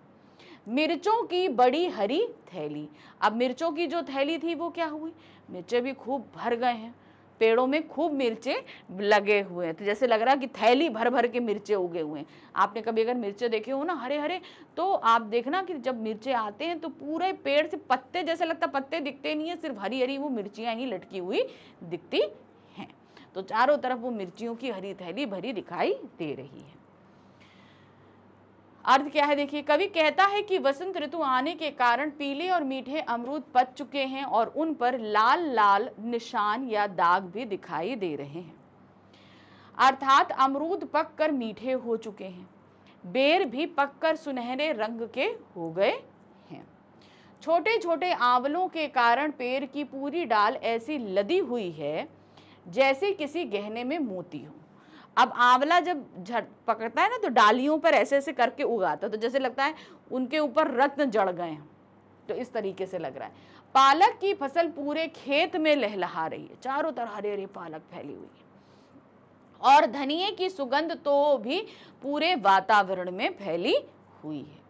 मिर्चों की बड़ी हरी थैली, अब मिर्चों की जो थैली थी वो क्या हुई, मिर्चे भी खूब भर गए हैं, पेड़ों में खूब मिर्चे लगे हुए हैं, तो जैसे लग रहा है कि थैली भर भर के मिर्चे उगे हुए हैं। आपने कभी अगर मिर्चे देखे हो ना हरे हरे, तो आप देखना कि जब मिर्चे आते हैं तो पूरे पेड़ से पत्ते, जैसे लगता पत्ते दिखते नहीं है, सिर्फ हरी हरी वो मिर्चियां ही लटकी हुई दिखती हैं। तो चारों तरफ वो मिर्चियों की हरी थैली भरी दिखाई दे रही है। अर्थ क्या है देखिए, कवि कहता है कि वसंत ऋतु आने के कारण पीले और मीठे अमरूद पक चुके हैं और उन पर लाल लाल निशान या दाग भी दिखाई दे रहे हैं, अर्थात अमरूद पककर मीठे हो चुके हैं, बेर भी पककर सुनहरे रंग के हो गए हैं। छोटे छोटे आंवलों के कारण पेड़ की पूरी डाल ऐसी लदी हुई है जैसे किसी गहने में मोती हो। अब आंवला जब झट पकड़ता है ना तो डालियों पर ऐसे ऐसे करके उगाता है, तो जैसे लगता है उनके ऊपर रत्न जड़ गए हैं, तो इस तरीके से लग रहा है। पालक की फसल पूरे खेत में लहलहा रही है, चारों तरफ हरे हरे पालक फैली हुई है और धनिये की सुगंध तो भी पूरे वातावरण में फैली हुई है।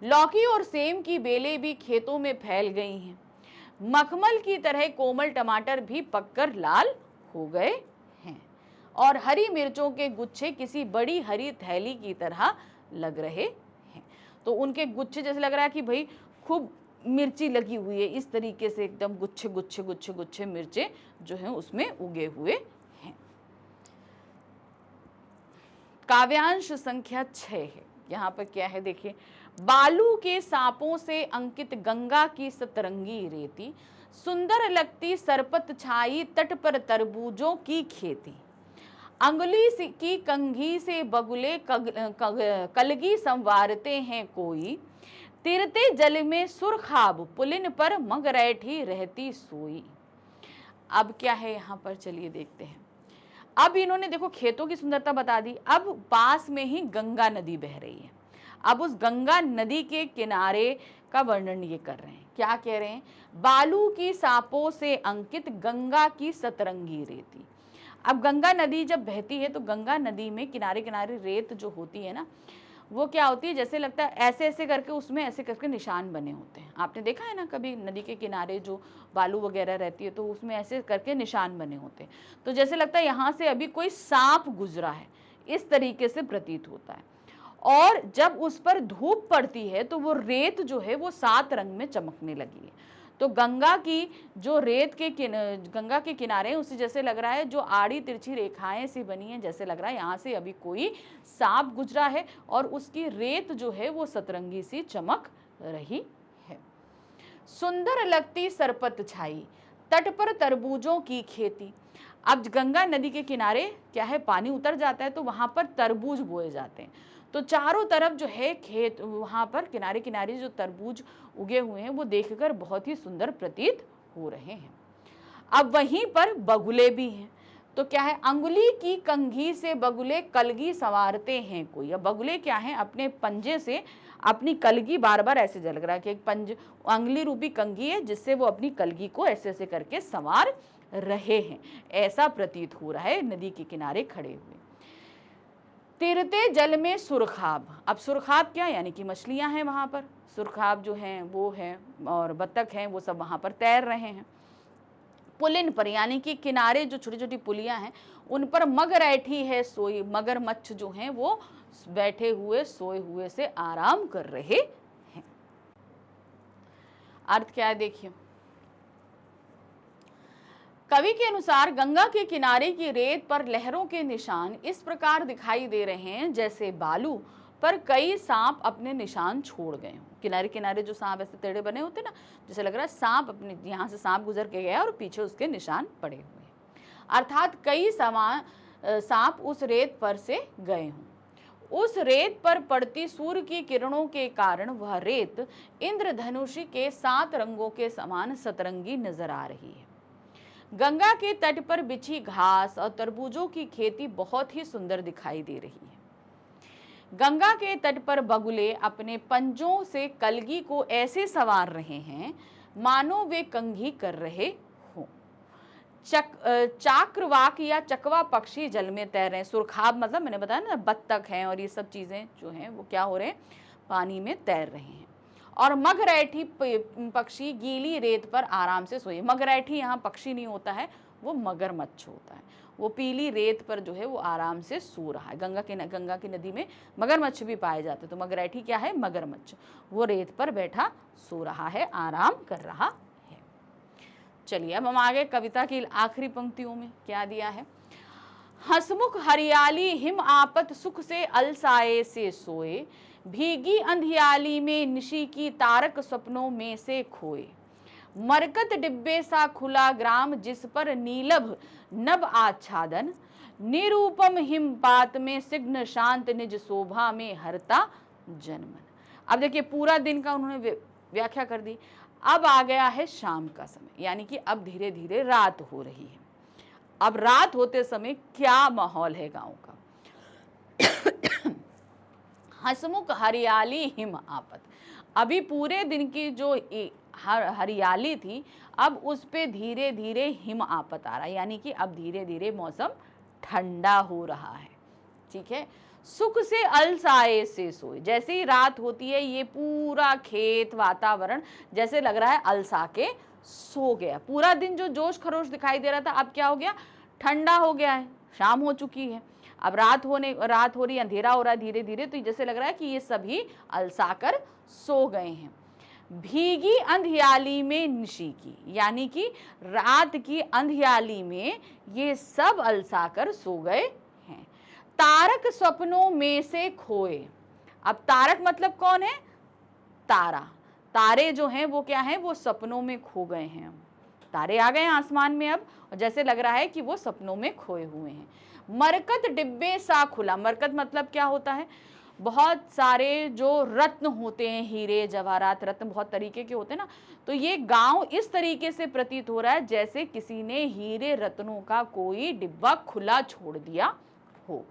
लौकी और सेम की बेलें भी खेतों में फैल गई हैं। मखमल की तरह कोमल टमाटर भी पककर लाल हो गए हैं और हरी मिर्चों के गुच्छे किसी बड़ी हरी थैली की तरह लग रहे हैं। तो उनके गुच्छे जैसे लग रहा है कि भाई खूब मिर्ची लगी हुई है, इस तरीके से एकदम गुच्छे गुच्छे गुच्छे गुच्छे मिर्चे जो हैं उसमें उगे हुए हैं। काव्यांश संख्या 6 है। यहाँ पर क्या है देखिए, बालू के सांपों से अंकित गंगा की सतरंगी रेती, सुंदर लगती सरपत छाई तट पर तरबूजों की खेती, अंगुली की कंघी से बगुले कलगी संवारते हैं कोई, तिरते जल में सुरखाब पुलिन पर मगरैठी रहती सोई। अब क्या है यहाँ पर, चलिए देखते हैं। अब इन्होंने देखो खेतों की सुंदरता बता दी, अब पास में ही गंगा नदी बह रही है। अब उस गंगा नदी के किनारे का वर्णन ये कर रहे हैं। क्या कह रहे हैं, बालू की सांपों से अंकित गंगा की सतरंगी रेती। अब गंगा नदी जब बहती है तो गंगा नदी में किनारे किनारे रेत जो होती है ना, वो क्या होती है, जैसे लगता है ऐसे ऐसे करके उसमें ऐसे करके निशान बने होते हैं। आपने देखा है ना कभी नदी के किनारे जो बालू वगैरह रहती है तो उसमें ऐसे करके निशान बने होते हैं, तो जैसे लगता है यहाँ से अभी कोई सांप गुजरा है, इस तरीके से प्रतीत होता है। और जब उस पर धूप पड़ती है तो वो रेत जो है वो 7 रंग में चमकने लगी है। तो गंगा की जो रेत के गंगा के किनारे उसे जैसे लग रहा है जो आड़ी तिरछी रेखाएं सी बनी है, जैसे लग रहा है यहाँ से अभी कोई सांप गुजरा है और उसकी रेत जो है वो सतरंगी सी चमक रही है। सुंदर लगती सरपत छाई तट पर तरबूजों की खेती। अब गंगा नदी के किनारे क्या है, पानी उतर जाता है तो वहां पर तरबूज बोए जाते हैं, तो चारों तरफ जो है खेत, वहां पर किनारे किनारे जो तरबूज उगे हुए हैं वो देखकर बहुत ही सुंदर प्रतीत हो रहे हैं। अब वहीं पर बगुले भी हैं, तो क्या है, अंगुली की कंघी से बगुले कलगी संवारते हैं कोई। अब बगुले क्या है, अपने पंजे से अपनी कलगी बार बार ऐसे लग रहा है कि एक पंज अंगुली रूपी कंघी है जिससे वो अपनी कलगी को ऐसे ऐसे करके संवार रहे हैं, ऐसा प्रतीत हो रहा है नदी के किनारे खड़े हुए। तिरते जल में सुरखाब। अब सुरखाब क्या, यानी कि मछलियां हैं वहां पर, सुरखाब जो हैं वो हैं और बत्तख हैं, वो सब वहां पर तैर रहे हैं। पुलिन पर यानी कि किनारे जो छोटी छोटी पुलियां हैं उन पर मगरैठी है सोई, मगरमच्छ जो हैं वो बैठे हुए सोए हुए से आराम कर रहे हैं। अर्थ क्या है देखिए, कवि के अनुसार गंगा के किनारे की रेत पर लहरों के निशान इस प्रकार दिखाई दे रहे हैं जैसे बालू पर कई सांप अपने निशान छोड़ गए हों। किनारे किनारे जो सांप ऐसे टेढ़े बने होते ना, जैसे लग रहा है सांप अपने यहाँ से सांप गुजर के गया और पीछे उसके निशान पड़े हुए हैं, अर्थात कई सांप उस रेत पर से गए हों। उस रेत पर पड़ती सूर्य की किरणों के कारण वह रेत इंद्रधनुषी के 7 रंगों के समान सतरंगी नजर आ रही है। गंगा के तट पर बिछी घास और तरबूजों की खेती बहुत ही सुंदर दिखाई दे रही है। गंगा के तट पर बगुले अपने पंजों से कलगी को ऐसे संवार रहे हैं मानो वे कंघी कर रहे हों। चाक्रवाक या चकवा पक्षी जल में तैर रहे हैं। सुरखाब मतलब मैंने बताया ना बत्तख हैं और ये सब चीजें जो हैं वो क्या हो रहे हैं, पानी में तैर रहे हैं। और मगरैठी पक्षी गीली रेत पर आराम से सोए। मगरैठी यहाँ पक्षी नहीं होता है, वो मगरमच्छ होता है, वो पीली रेत पर जो है वो आराम से सो रहा है। गंगा की नदी में मगरमच्छ भी पाए जाते हैं, तो मगरैठी क्या है, मगरमच्छ, वो रेत पर बैठा सो रहा है, आराम कर रहा है। चलिए अब हम आगे कविता की आखिरी पंक्तियों में क्या दिया है। हसमुख हरियाली हिम आपत सुख से अलसाए से सोए, भीगी अंधियाली में निशी की तारक सपनों में से खोए। मरकत डिब्बे सा खुला ग्राम जिस पर नीलभ नभ आच्छादन, निरूपम हिमपात में सिग्न शांत निज शोभा में हरता जनमन। अब देखिए पूरा दिन का उन्होंने व्याख्या कर दी। अब आ गया है शाम का समय, यानी कि अब धीरे धीरे रात हो रही है। अब रात होते समय क्या माहौल है गांव का, हसमुख हरियाली हिम आपत। अभी पूरे दिन की जो हरियाली थी, अब उस पे धीरे धीरे हिम आपत आ रहा है, यानी कि अब धीरे धीरे मौसम ठंडा हो रहा है। ठीक है, सुख से अलसाए से सोए। जैसे ही रात होती है, ये पूरा खेत वातावरण जैसे लग रहा है अलसा के सो गया। पूरा दिन जो जोश खरोश दिखाई दे रहा था, अब क्या हो गया, ठंडा हो गया है, शाम हो चुकी है, अब रात हो रही, अंधेरा हो रहा है धीरे धीरे, तो जैसे लग रहा है कि ये सभी अलसाकर सो गए हैं। भीगी अंधियाली में निशी की, यानी कि रात की अंधियाली में ये सब अलसाकर सो गए हैं। तारक स्वप्नों में से खोए। अब तारक मतलब कौन है, तारा। तारे जो हैं वो क्या हैं, वो सपनों में खो गए हैं। तारे आ गए आसमान में अब, और जैसे लग रहा है कि वो सपनों में खोए हुए हैं। मरकत डिब्बे सा खुला। मरकत मतलब क्या होता है, बहुत सारे जो रत्न होते हैं, हीरे जवाहरात रत्न बहुत तरीके के होते हैं ना, तो ये गांव इस तरीके से प्रतीत हो रहा है जैसे किसी ने हीरे रत्नों का कोई डिब्बा खुला छोड़ दिया हो,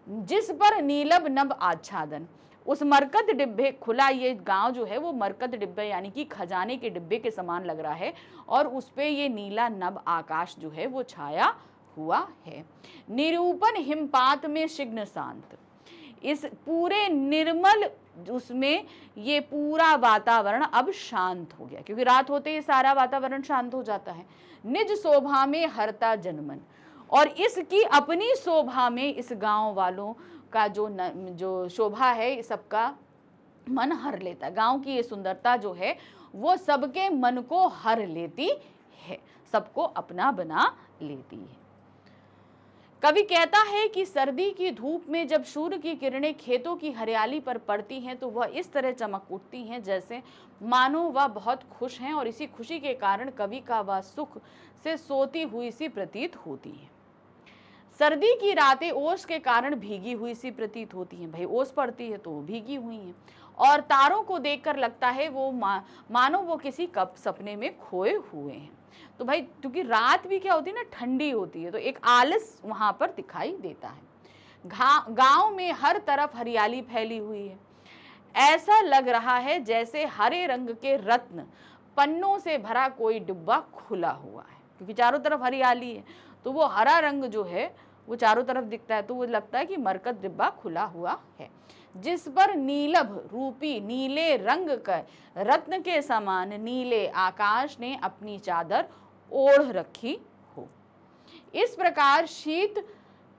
जिस पर नीलब नभ आच्छादन। उस मरकत डिब्बे खुला, ये गांव जो है वो मरकत डिब्बे यानी कि खजाने के डिब्बे के समान लग रहा है, और उस पे ये नीला नभ आकाश जो है वो छाया हुआ है। निरूपण हिमपात में शिग्न शांत। इस पूरे निर्मल उसमें ये पूरा वातावरण अब शांत हो गया, क्योंकि रात होते ही सारा वातावरण शांत हो जाता है। निज शोभा में हरता जनमन। और इसकी अपनी शोभा में इस गांव वालों का जो शोभा है, सबका मन हर लेता है। गांव की ये सुंदरता जो है वो सबके मन को हर लेती है, सबको अपना बना लेती है। कवि कहता है कि सर्दी की धूप में जब सूर्य की किरणें खेतों की हरियाली पर पड़ती हैं तो वह इस तरह चमक उठती हैं जैसे मानो वह बहुत खुश हैं, और इसी खुशी के कारण कवि का वह सुख से सोती हुई सी प्रतीत होती है। सर्दी की रातें ओस के कारण भीगी हुई सी प्रतीत होती हैं। भाई ओस पड़ती है तो वो भीगी हुई हैं, और तारों को देखकर लगता है वो मानो वो किसी कप सपने में खोए हुए हैं। तो भाई क्योंकि रात भी क्या होती है ना, ठंडी होती है, तो एक आलस वहां पर दिखाई देता है। गांव में हर तरफ हरियाली फैली हुई है। ऐसा लग रहा है जैसे हरे रंग के रत्न पन्नों से भरा कोई डिब्बा खुला हुआ है, क्योंकि चारों तरफ हरियाली है तो वो हरा रंग जो है वो चारों तरफ दिखता है, तो वो लगता है कि मरकत डिब्बा खुला हुआ है, जिस पर नीलभ रूपी नीले रंग का रत्न के समान नीले आकाश ने अपनी चादर ओढ़ रखी हो। इस प्रकार शीत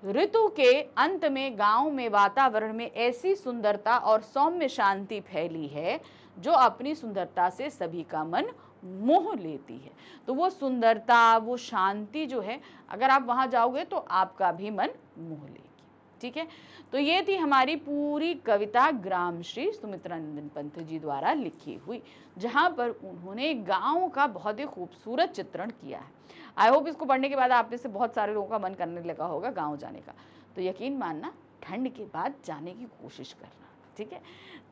ऋतु के अंत में गांव में वातावरण में ऐसी सुंदरता और सौम्य शांति फैली है जो अपनी सुंदरता से सभी का मन मोह लेती है। तो वो सुंदरता, वो शांति जो है, अगर आप वहां जाओगे तो आपका भी मन मोह लेगी। ठीक है, तो ये थी हमारी पूरी कविता ग्रामश्री सुमित्रानंदन पंत जी द्वारा लिखी हुई, जहां पर उन्होंने गांव का बहुत ही खूबसूरत चित्रण किया है। आई होप इसको पढ़ने के बाद आप में से बहुत सारे लोगों का मन करने लगा होगा गांव जाने का, तो यकीन मानना ठंड के बाद जाने की कोशिश करना। ठीक है,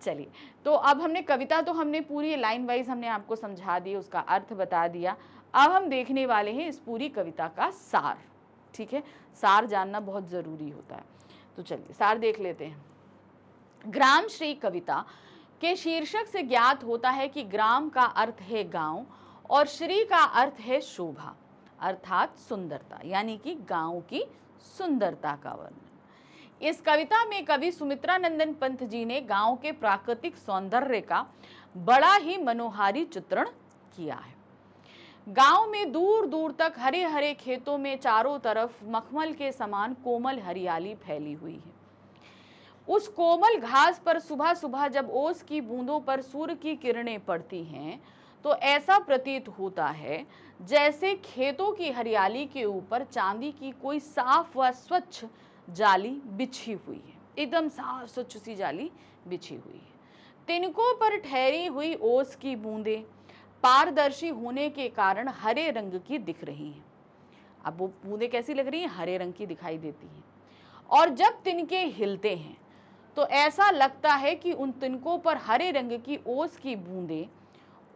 चलिए, तो अब हमने कविता तो हमने पूरी लाइन वाइज हमने आपको समझा दी, उसका अर्थ बता दिया। अब हम देखने वाले हैं इस पूरी कविता का सार। ठीक है, सार जानना बहुत जरूरी होता है, तो चलिए सार देख लेते हैं। ग्राम श्री कविता के शीर्षक से ज्ञात होता है कि ग्राम का अर्थ है गांव और श्री का अर्थ है शोभा, अर्थात सुंदरता, यानी कि गांव की सुंदरता का वर्णन। इस कविता में कवि सुमित्रानंदन पंत जी ने गांव के प्राकृतिक सौंदर्य का बड़ा ही मनोहारी चित्रण किया है। गांव में दूर दूर तक हरे हरे खेतों में चारों तरफ मखमल के समान कोमल हरियाली फैली हुई है। उस कोमल घास पर सुबह सुबह जब ओस की बूंदों पर सूर्य की किरणें पड़ती हैं तो ऐसा प्रतीत होता है जैसे खेतों की हरियाली के ऊपर चांदी की कोई साफ व स्वच्छ जाली बिछी हुई है, एकदम साफ स्वच्छ सी जाली बिछी हुई है। तिनकों पर ठहरी हुई ओस की बूंदें पारदर्शी होने के कारण हरे रंग की दिख रही हैं। अब वो बूंदें कैसी लग रही हैं, हरे रंग की दिखाई देती हैं, और जब तिनके हिलते हैं तो ऐसा लगता है कि उन तिनकों पर हरे रंग की ओस की बूंदें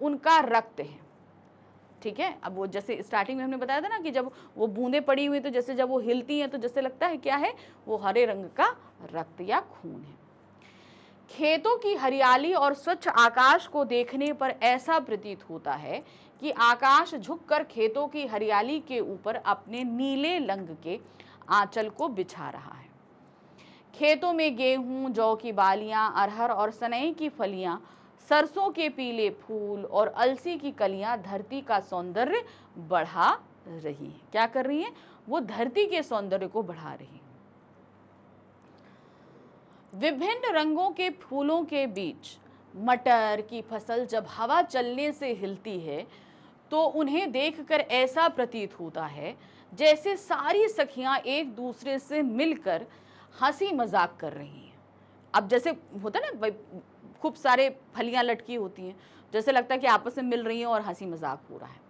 उनका रक्त है। ठीक है। अब वो जैसे स्टार्टिंग में हमने बताया था ना कि जब वो बूंदें पड़ी हुई तो जैसे जब वो हिलती हैं तो जैसे लगता है क्या है, वो हरे रंग का रक्त या खून है। खेतों की हरियाली और स्वच्छ आकाश को देखने पर ऐसा प्रतीत होता है कि आकाश झुककर खेतों की हरियाली के ऊपर अपने नीले रंग के आंचल को बिछा रहा है। खेतों में गेहूं, जौ की बालियां, अरहर और सनई की फलियां, सरसों के पीले फूल और अलसी की कलियां धरती का सौंदर्य बढ़ा रही हैं। क्या कर रही हैं? वो धरती के सौंदर्य को बढ़ा रही हैं। विभिन्न रंगों के फूलों के बीच मटर की फसल जब हवा चलने से हिलती है तो उन्हें देखकर ऐसा प्रतीत होता है जैसे सारी सखियां एक दूसरे से मिलकर हंसी मजाक कर रही हैं। अब जैसे होता है ना, खूब सारे फलियां लटकी होती हैं, जैसे लगता है कि आपस में मिल रही हैं और हंसी मजाक हो रहा है।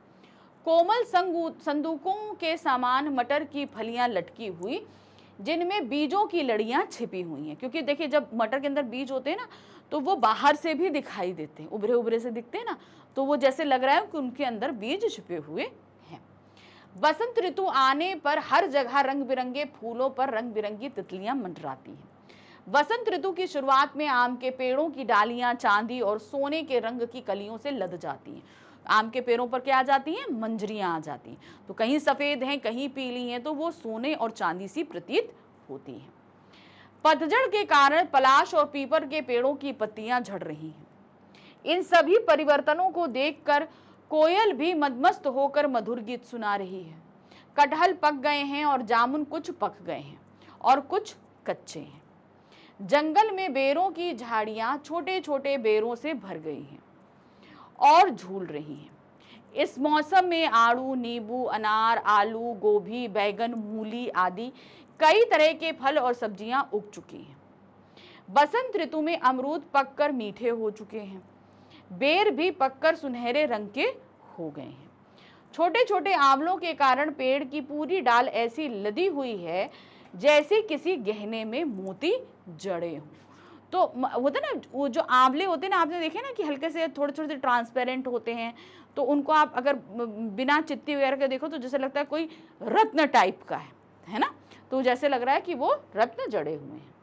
कोमल संदूकों के सामान मटर की फलियां लटकी हुई जिनमें बीजों की लड़ियां छिपी हुई हैं, क्योंकि देखिए जब मटर के अंदर बीज होते हैं ना तो वो बाहर से भी दिखाई देते हैं, उभरे उभरे से दिखते हैं ना, तो वो जैसे लग रहा है कि उनके अंदर बीज छिपे हुए हैं। बसंत ऋतु आने पर हर जगह रंग बिरंगे फूलों पर रंग बिरंगी तितलियां मंडराती हैं। बसंत ऋतु की शुरुआत में आम के पेड़ों की डालियां चांदी और सोने के रंग की कलियों से लद जाती हैं। आम के पेड़ों पर क्या आ जाती हैं? मंजरियां आ जाती हैं। तो कहीं सफेद हैं, कहीं पीली हैं, तो वो सोने और चांदी सी प्रतीत होती हैं। पतझड़ के कारण पलाश और पीपल के पेड़ों की पत्तियां झड़ रही हैं। इन सभी परिवर्तनों को देखकर कोयल भी मदमस्त होकर मधुर गीत सुना रही है। कटहल पक गए हैं और जामुन कुछ पक गए हैं और कुछ कच्चे हैं। जंगल में बेरों की झाड़ियां छोटे छोटे बेरों से भर गई हैं और झूल रही हैं। इस मौसम में आड़ू, नींबू, अनार, आलू, गोभी, बैगन, मूली आदि कई तरह के फल और सब्जियां उग चुकी हैं। बसंत ऋतु में अमरूद पककर मीठे हो चुके हैं। बेर भी पककर सुनहरे रंग के हो गए हैं। छोटे छोटे आंवलों के कारण पेड़ की पूरी डाल ऐसी लदी हुई है जैसे किसी गहने में मोती जड़े हों। तो होता ना, वो जो आंवले होते हैं ना, आपने देखे ना कि हल्के से थोड़े थोड़े ट्रांसपेरेंट होते हैं, तो उनको आप अगर बिना चित्ती वगैरह के देखो तो जैसे लगता है कोई रत्न टाइप का है ना, तो जैसे लग रहा है कि वो रत्न जड़े हुए हैं।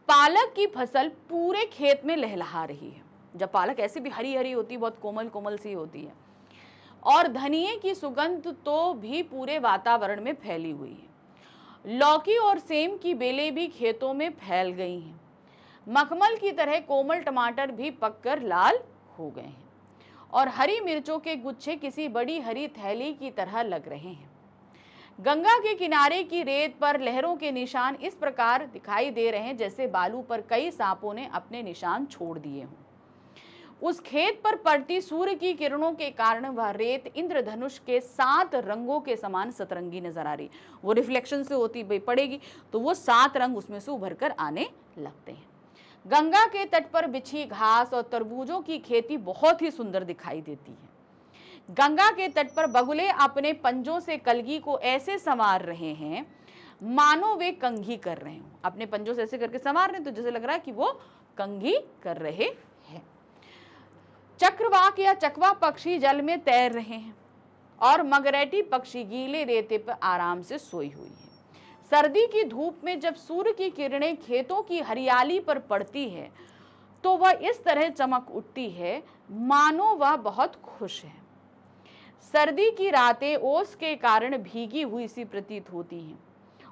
पालक की फसल पूरे खेत में लहलहा रही है। जब पालक ऐसे भी हरी हरी होती है, बहुत कोमल कोमल सी होती है, और धनिये की सुगंध तो भी पूरे वातावरण में फैली हुई है। लौकी और सेम की बेलें भी खेतों में फैल गई हैं। मखमल की तरह कोमल टमाटर भी पककर लाल हो गए हैं और हरी मिर्चों के गुच्छे किसी बड़ी हरी थैली की तरह लग रहे हैं। गंगा के किनारे की रेत पर लहरों के निशान इस प्रकार दिखाई दे रहे हैं जैसे बालू पर कई सांपों ने अपने निशान छोड़ दिए हों। उस खेत पर पड़ती सूर्य की किरणों के कारण वह रेत इंद्रधनुष के 7 रंगों के समान सतरंगी नजर आ रही। वो रिफ्लेक्शन से होती भाई पड़ेगी तो वो 7 रंग उसमें से उभर कर आने लगते हैं। गंगा के तट पर बिछी घास और तरबूजों की खेती बहुत ही सुंदर दिखाई देती है। गंगा के तट पर बगुले अपने पंजों से कलगी को ऐसे संवार रहे हैं मानो वे कंघी कर रहे हो। अपने पंजों से ऐसे करके संवार रहे हैं तो जैसे लग रहा है कि वो कंघी कर रहे हैं। चक्रवाक या चकवा पक्षी जल में तैर रहे हैं और मगरैटी पक्षी गीले रेते पर आराम से सोई हुई है। सर्दी की धूप में जब सूर्य की किरणें खेतों की हरियाली पर पड़ती है तो वह इस तरह चमक उठती है मानो वह बहुत खुश है। सर्दी की रातें ओस के कारण भीगी हुई सी प्रतीत होती हैं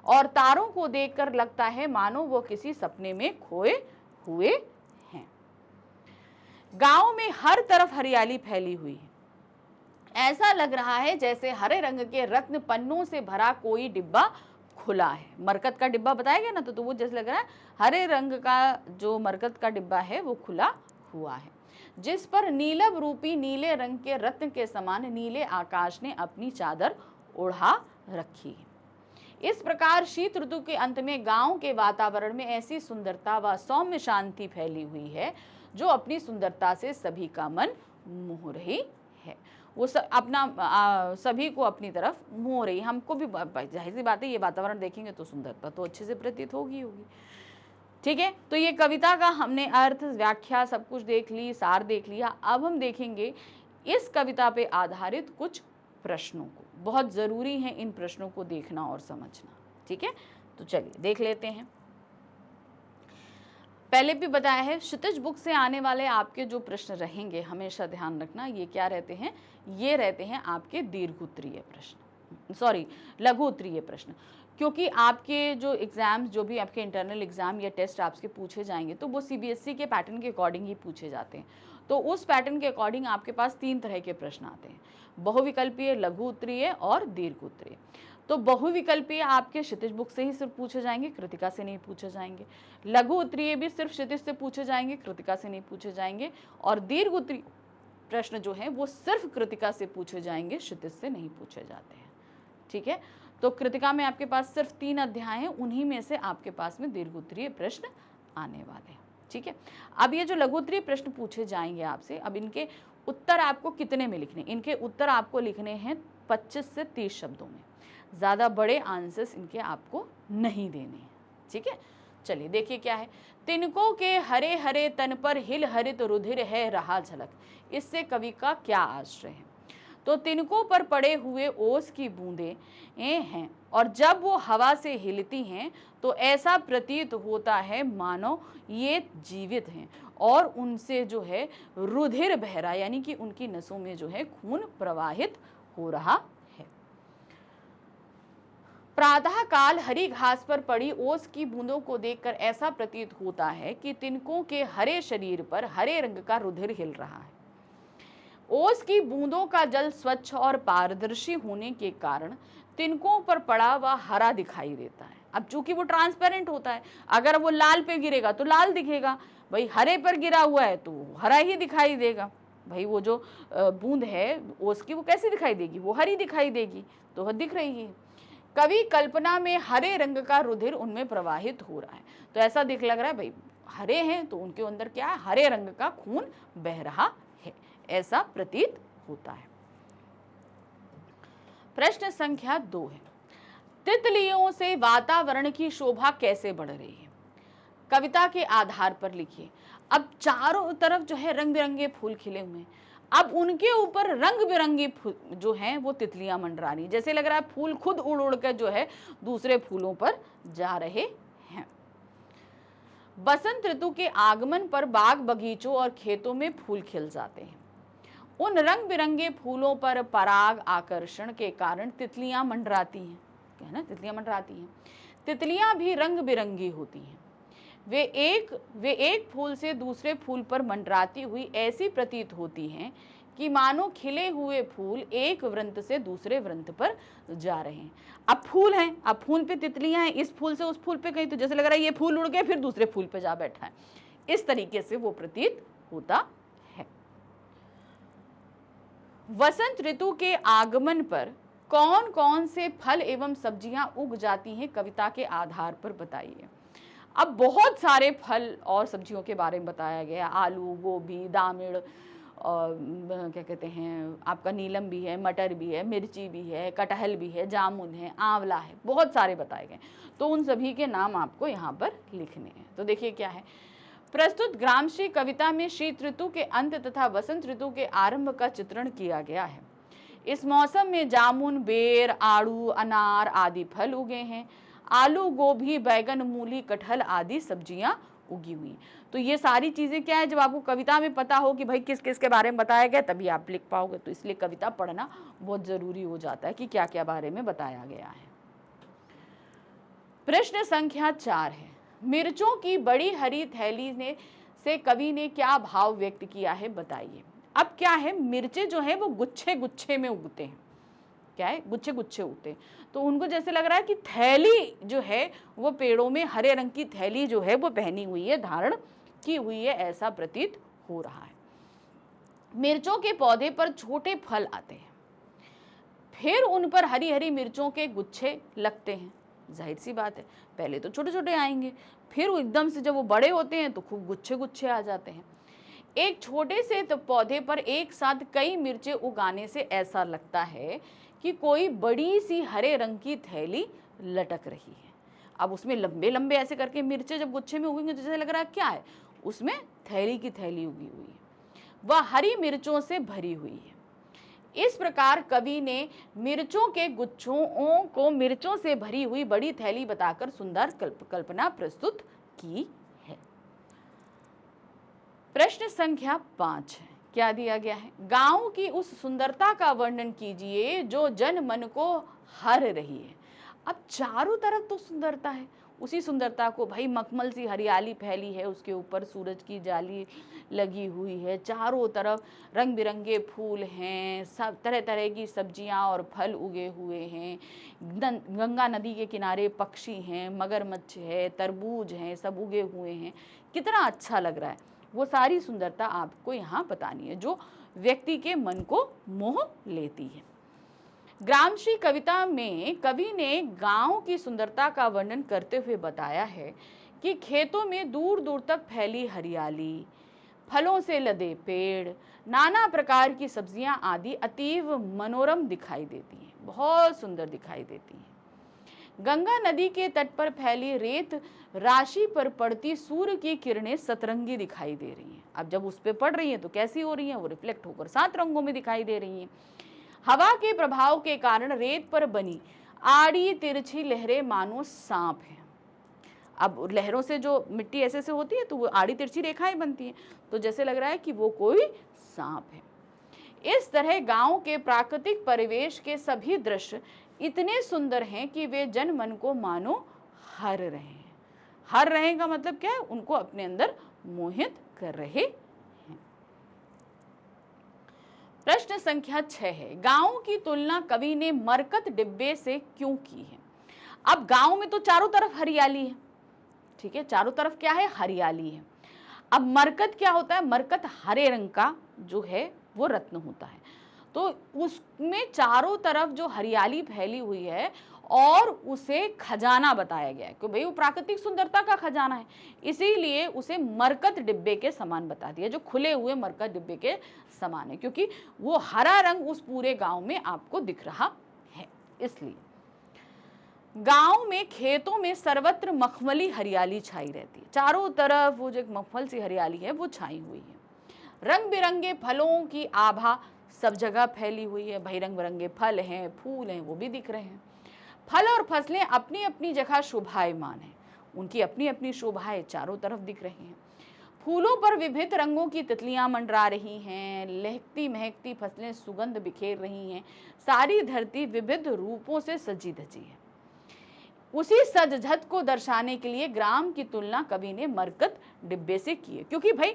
और तारों को देखकर लगता है मानो वो किसी सपने में खोए हुए हैं। गांव में हर तरफ हरियाली फैली हुई है। ऐसा लग रहा है जैसे हरे रंग के रत्न पन्नों से भरा कोई डिब्बा खुला है। मरकत का डिब्बा बताया गया ना, तो वो जैसे लग रहा है हरे रंग का जो मरकत का डिब्बा है वो खुला हुआ है, जिस पर नीलम रूपी नीले रंग के रत्न के समान नीले आकाश ने अपनी चादर ओढ़ा रखी है। इस प्रकार शीत ऋतु के अंत में गांव के वातावरण में ऐसी सुंदरता व सौम्य शांति फैली हुई है जो अपनी सुंदरता से सभी का मन मोह रही है। वो सभी को अपनी तरफ मोह रही। हमको भी जाहिर सी बात है, ये वातावरण देखेंगे तो सुंदरता तो अच्छे से प्रतीत होगी। ठीक है, तो ये कविता का हमने अर्थ, व्याख्या सब कुछ देख ली, सार देख लिया। अब हम देखेंगे इस कविता पे आधारित कुछ प्रश्नों को। बहुत ज़रूरी है इन प्रश्नों को देखना और समझना, ठीक है। तो चलिए देख लेते हैं। पहले भी बताया है, क्षितिज बुक से आने वाले आपके जो प्रश्न रहेंगे हमेशा ध्यान रखना, ये क्या रहते हैं, ये रहते हैं आपके दीर्घ उत्तरीय प्रश्न, सॉरी लघु उत्तरीय प्रश्न। क्योंकि आपके जो एग्जाम्स, जो भी आपके इंटरनल एग्जाम या टेस्ट आपके पूछे जाएंगे तो वो सीबीएसई के पैटर्न के अकॉर्डिंग ही पूछे जाते हैं। तो उस पैटर्न के अकॉर्डिंग आपके पास 3 तरह के प्रश्न आते हैं, बहुविकल्पीय, लघु उत्तरीय और दीर्घ उत्तरीय। तो बहुविकल्पीय आपके क्षितिज बुक से ही सिर्फ पूछे जाएंगे, कृतिका से नहीं पूछे जाएंगे। लघु उत्तरीय भी सिर्फ क्षितिज से पूछे जाएंगे, कृतिका से नहीं पूछे जाएंगे। और दीर्घ उत्तरीय प्रश्न जो है वो सिर्फ कृतिका से पूछे जाएंगे, क्षितिज से नहीं पूछे जाते हैं, ठीक है। तो कृतिका में आपके पास सिर्फ 3 अध्याय हैं, उन्हीं में से आपके पास में दीर्घ उत्तरीय प्रश्न आने वाले हैं, ठीक है। अब ये जो लघु उत्तरीय प्रश्न पूछे जाएंगे आपसे, अब इनके उत्तर आपको कितने में लिखने, इनके उत्तर आपको लिखने हैं 25 से 30 शब्दों में। ज़्यादा बड़े आंसर्स इनके आपको नहीं देने हैं, ठीक है। चलिए देखिए क्या है। तिनकों के हरे हरे तन पर हिल हरित रुधिर है रहा झलक, इससे कवि का क्या आश्रय है। तो तिनकों पर पड़े हुए ओस की बूंदें हैं और जब वो हवा से हिलती हैं तो ऐसा प्रतीत होता है मानो ये जीवित हैं और उनसे जो है रुधिर बह रहा, यानी कि उनकी नसों में जो है खून प्रवाहित हो रहा है। प्रातः काल हरी घास पर पड़ी ओस की बूंदों को देखकर ऐसा प्रतीत होता है कि तिनकों के हरे शरीर पर हरे रंग का रुधिर हिल रहा है। ओस की बूंदों का जल स्वच्छ और पारदर्शी होने के कारण तिनकों पर पड़ा हुआ हरा दिखाई देता है। अब चूंकि वो ट्रांसपेरेंट होता है, अगर वो लाल पे गिरेगा तो लाल दिखेगा, भाई हरे पर गिरा हुआ है तो हरा ही दिखाई देगा। भाई वो जो बूंद है ओस की वो कैसी दिखाई देगी, वो हरी दिखाई देगी, तो वह दिख रही है। कवि कल्पना में हरे रंग का रुधिर उनमें प्रवाहित हो रहा है, तो ऐसा दिख लग रहा है भाई हरे हैं तो उनके अंदर क्या है, हरे रंग का खून बह रहा है, ऐसा प्रतीत होता है। प्रश्न संख्या 2 है, तितलियों से वातावरण की शोभा कैसे बढ़ रही है, कविता के आधार पर लिखिए। अब चारों तरफ जो है रंग बिरंगे फूल खिले हुए हैं, अब उनके ऊपर रंग बिरंगी जो हैं वो तितलियां मंडरा रही, जैसे लग रहा है फूल खुद उड़ उड़ कर जो है दूसरे फूलों पर जा रहे हैं। बसंत ऋतु के आगमन पर बाग बगीचों और खेतों में फूल खिल जाते हैं। उन रंग बिरंगे फूलों पर पराग आकर्षण के कारण तितलियां मंडराती हैं, क्या है ना, तितलियां मंडराती हैं। तितलियां भी रंग बिरंगी होती हैं, वे एक फूल से दूसरे फूल पर मंडराती हुई ऐसी प्रतीत होती हैं कि मानो खिले हुए फूल एक वृंत से दूसरे वृंत पर जा रहे हैं। अब फूल हैं, अब फूल पे तितलियां हैं, इस फूल से उस फूल पे गई तो जैसे लग रहा है ये फूल उड़ गया फिर दूसरे फूल पे जा बैठा है, इस तरीके से वो प्रतीत होता है। वसंत ऋतु के आगमन पर कौन कौन से फल एवं सब्जियां उग जाती हैं, कविता के आधार पर बताइए। अब बहुत सारे फल और सब्जियों के बारे में बताया गया, आलू, गोभी, दामिड़, और क्या कहते हैं आपका नीलम भी है, मटर भी है, मिर्ची भी है, कटहल भी है, जामुन है, आंवला है, बहुत सारे बताए गए। तो उन सभी के नाम आपको यहाँ पर लिखने हैं। तो देखिए क्या है, प्रस्तुत ग्रामश्री कविता में शीत ऋतु के अंत तथा वसंत ऋतु के आरंभ का चित्रण किया गया है। इस मौसम में जामुन, बेर, आड़ू, अनार आदि फल उगे हैं। आलू, गोभी, बैगन, मूली, कटहल आदि सब्जियां उगी हुई। तो ये सारी चीजें क्या है, जब आपको कविता में पता हो कि भाई किस किस के बारे में बताया गया तभी आप लिख पाओगे। तो इसलिए कविता पढ़ना बहुत जरूरी हो जाता है कि क्या क्या बारे में बताया गया है। प्रश्न संख्या 4 है, मिर्चों की बड़ी हरी थैली से कवि ने क्या भाव व्यक्त किया है, बताइए। अब क्या है, मिर्चे जो है वो गुच्छे गुच्छे में उगते हैं, क्या है, गुच्छे गुच्छे उगते हैं, तो उनको जैसे लग रहा है कि थैली जो है वो पेड़ों में हरे रंग की थैली जो है वो पहनी हुई है, धारण की हुई है, ऐसा प्रतीत हो रहा है। मिर्चों के पौधे पर छोटे फल आते हैं, फिर उन पर हरी हरी मिर्चों के गुच्छे लगते हैं। जाहिर सी बात है, पहले तो छोटे छोटे आएंगे, फिर एकदम से जब वो बड़े होते हैं तो खूब गुच्छे गुच्छे आ जाते हैं। एक छोटे से पौधे पर एक साथ कई मिर्चें उगाने से ऐसा लगता है कि कोई बड़ी सी हरे रंग की थैली लटक रही है। अब उसमें लंबे लंबे ऐसे करके मिर्चें जब गुच्छे में उगेंगे तो जैसे लग रहा है क्या है, उसमें थैली की थैली उगी हुई है। वह हरी मिर्चों से भरी हुई है। इस प्रकार कवि ने मिर्चों के गुच्छों को मिर्चों से भरी हुई बड़ी थैली बताकर सुंदर कल्पना प्रस्तुत की है। प्रश्न संख्या 5 है। क्या दिया गया है? गांव की उस सुंदरता का वर्णन कीजिए जो जन मन को हर रही है। अब चारों तरफ तो सुंदरता है, उसी सुंदरता को भाई मखमल सी हरियाली फैली है, उसके ऊपर सूरज की जाली लगी हुई है, चारों तरफ रंग बिरंगे फूल हैं, सब तरह तरह की सब्जियां और फल उगे हुए हैं, गंगा नदी के किनारे पक्षी हैं, मगरमच्छ है, तरबूज हैं, सब उगे हुए हैं। कितना अच्छा लग रहा है। वो सारी सुंदरता आपको यहाँ बतानी है जो व्यक्ति के मन को मोह लेती है। ग्रामश्री कविता में कवि ने गांव की सुंदरता का वर्णन करते हुए बताया है कि खेतों में दूर दूर तक फैली हरियाली, फलों से लदे पेड़, नाना प्रकार की सब्जियां आदि अतीव मनोरम दिखाई देती हैं, बहुत सुंदर दिखाई देती हैं। गंगा नदी के तट पर फैली रेत राशि पर पड़ती सूर्य की किरणें सतरंगी दिखाई दे रही हैं। अब जब उस पे पड़ रही हैं तो कैसी हो रही हैं? वो रिफ्लेक्ट होकर 7 रंगों में दिखाई दे रही हैं। हवा के प्रभाव के कारण रेत पर बनी आड़ी तिरछी लहरें मानो सांप हैं। अब लहरों से जो मिट्टी ऐसे से होती है तो वो आड़ी तिरछी रेखाएं बनती हैं, तो जैसे लग रहा है कि वो कोई सांप है। इस तरह गांव के प्राकृतिक परिवेश के सभी दृश्य इतने सुंदर हैं कि वे जन मन को मानो हर रहे हैं। हर रहे का मतलब क्या है? उनको अपने अंदर मोहित कर रहे हैं। प्रश्न संख्या 6 है। गांव की तुलना कवि ने मरकत डिब्बे से क्यों की है? अब गांव में तो चारों तरफ हरियाली है, ठीक है, चारों तरफ क्या है? हरियाली है। अब मरकत क्या होता है? मरकत हरे रंग का जो है वो रत्न होता है, तो उसमें चारों तरफ जो हरियाली फैली हुई है और उसे खजाना बताया गया है कि भाई वो प्राकृतिक सुंदरता का खजाना है, इसीलिए उसे मरकत डिब्बे के समान बता दिया, जो खुले हुए मरकत डिब्बे के समान है, क्योंकि वो हरा रंग उस पूरे गांव में आपको दिख रहा है। इसलिए गांव में खेतों में सर्वत्र मखमली हरियाली छाई रहती है, चारों तरफ वो जो मखमल सी हरियाली है वो छाई हुई है। रंग बिरंगे फलों की आभा सब जगह फैली हुई है, भाई रंग बिरंगे फल हैं, फूल हैं, वो भी दिख रहे हैं। फल और फसलें अपनी अपनी जगह शोभायमान हैं, उनकी अपनी अपनी शोभाएं चारों तरफ दिख रही हैं। फूलों पर विभिन्न रंगों की तितलियां मंडरा रही हैं, लहकती महकती फसलें सुगंध बिखेर रही हैं, सारी धरती विविध रूपों से सजी धजी है। उसी सज धज को दर्शाने के लिए ग्राम की तुलना कवि ने मरकत डिब्बे से की है, क्योंकि भाई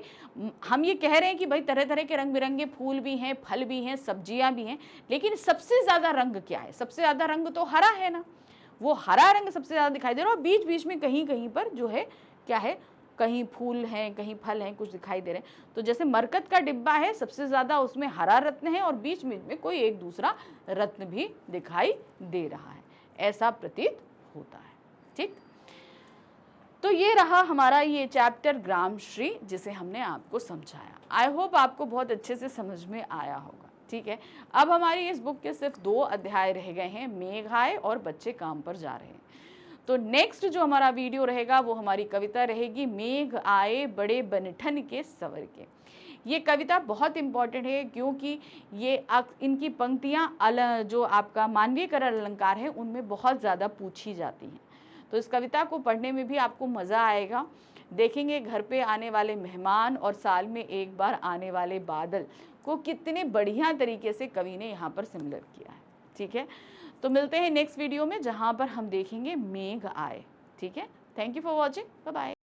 हम ये कह रहे हैं कि भाई तरह तरह के रंग बिरंगे फूल भी हैं, फल भी हैं, सब्जियां भी हैं, लेकिन सबसे ज्यादा रंग क्या है? सबसे ज्यादा रंग तो हरा है ना, वो हरा रंग सबसे ज्यादा दिखाई दे रहा है। और बीच बीच में कहीं कहीं पर जो है क्या है, कहीं फूल हैं, कहीं फल हैं, कुछ दिखाई दे रहे हैं। तो जैसे मरकत का डिब्बा है, सबसे ज्यादा उसमें हरा रत्न है और बीच बीच में कोई एक दूसरा रत्न भी दिखाई दे रहा है, ऐसा प्रतीत होता है। ठीक, तो ये रहा हमारा ये चैप्टर ग्रामश्री, जिसे हमने आपको समझाया। आई होप आपको बहुत अच्छे से समझ में आया होगा। ठीक है, अब हमारी इस बुक के सिर्फ 2 अध्याय रह गए हैं, मेघ आए और बच्चे काम पर जा रहे हैं। तो नेक्स्ट जो हमारा वीडियो रहेगा वो हमारी कविता रहेगी मेघ आए बड़े बनठन के सवर के। ये कविता बहुत इंपॉर्टेंट है, क्योंकि ये इनकी पंक्तियाँ जो आपका मानवीयकरण अलंकार है उनमें बहुत ज़्यादा पूछी जाती हैं। तो इस कविता को पढ़ने में भी आपको मज़ा आएगा। देखेंगे घर पे आने वाले मेहमान और साल में एक बार आने वाले बादल को कितने बढ़िया तरीके से कवि ने यहाँ पर सिमिलर किया है। ठीक है, तो मिलते हैं नेक्स्ट वीडियो में, जहाँ पर हम देखेंगे मेघ आए। ठीक है, thank you for watching, bye bye.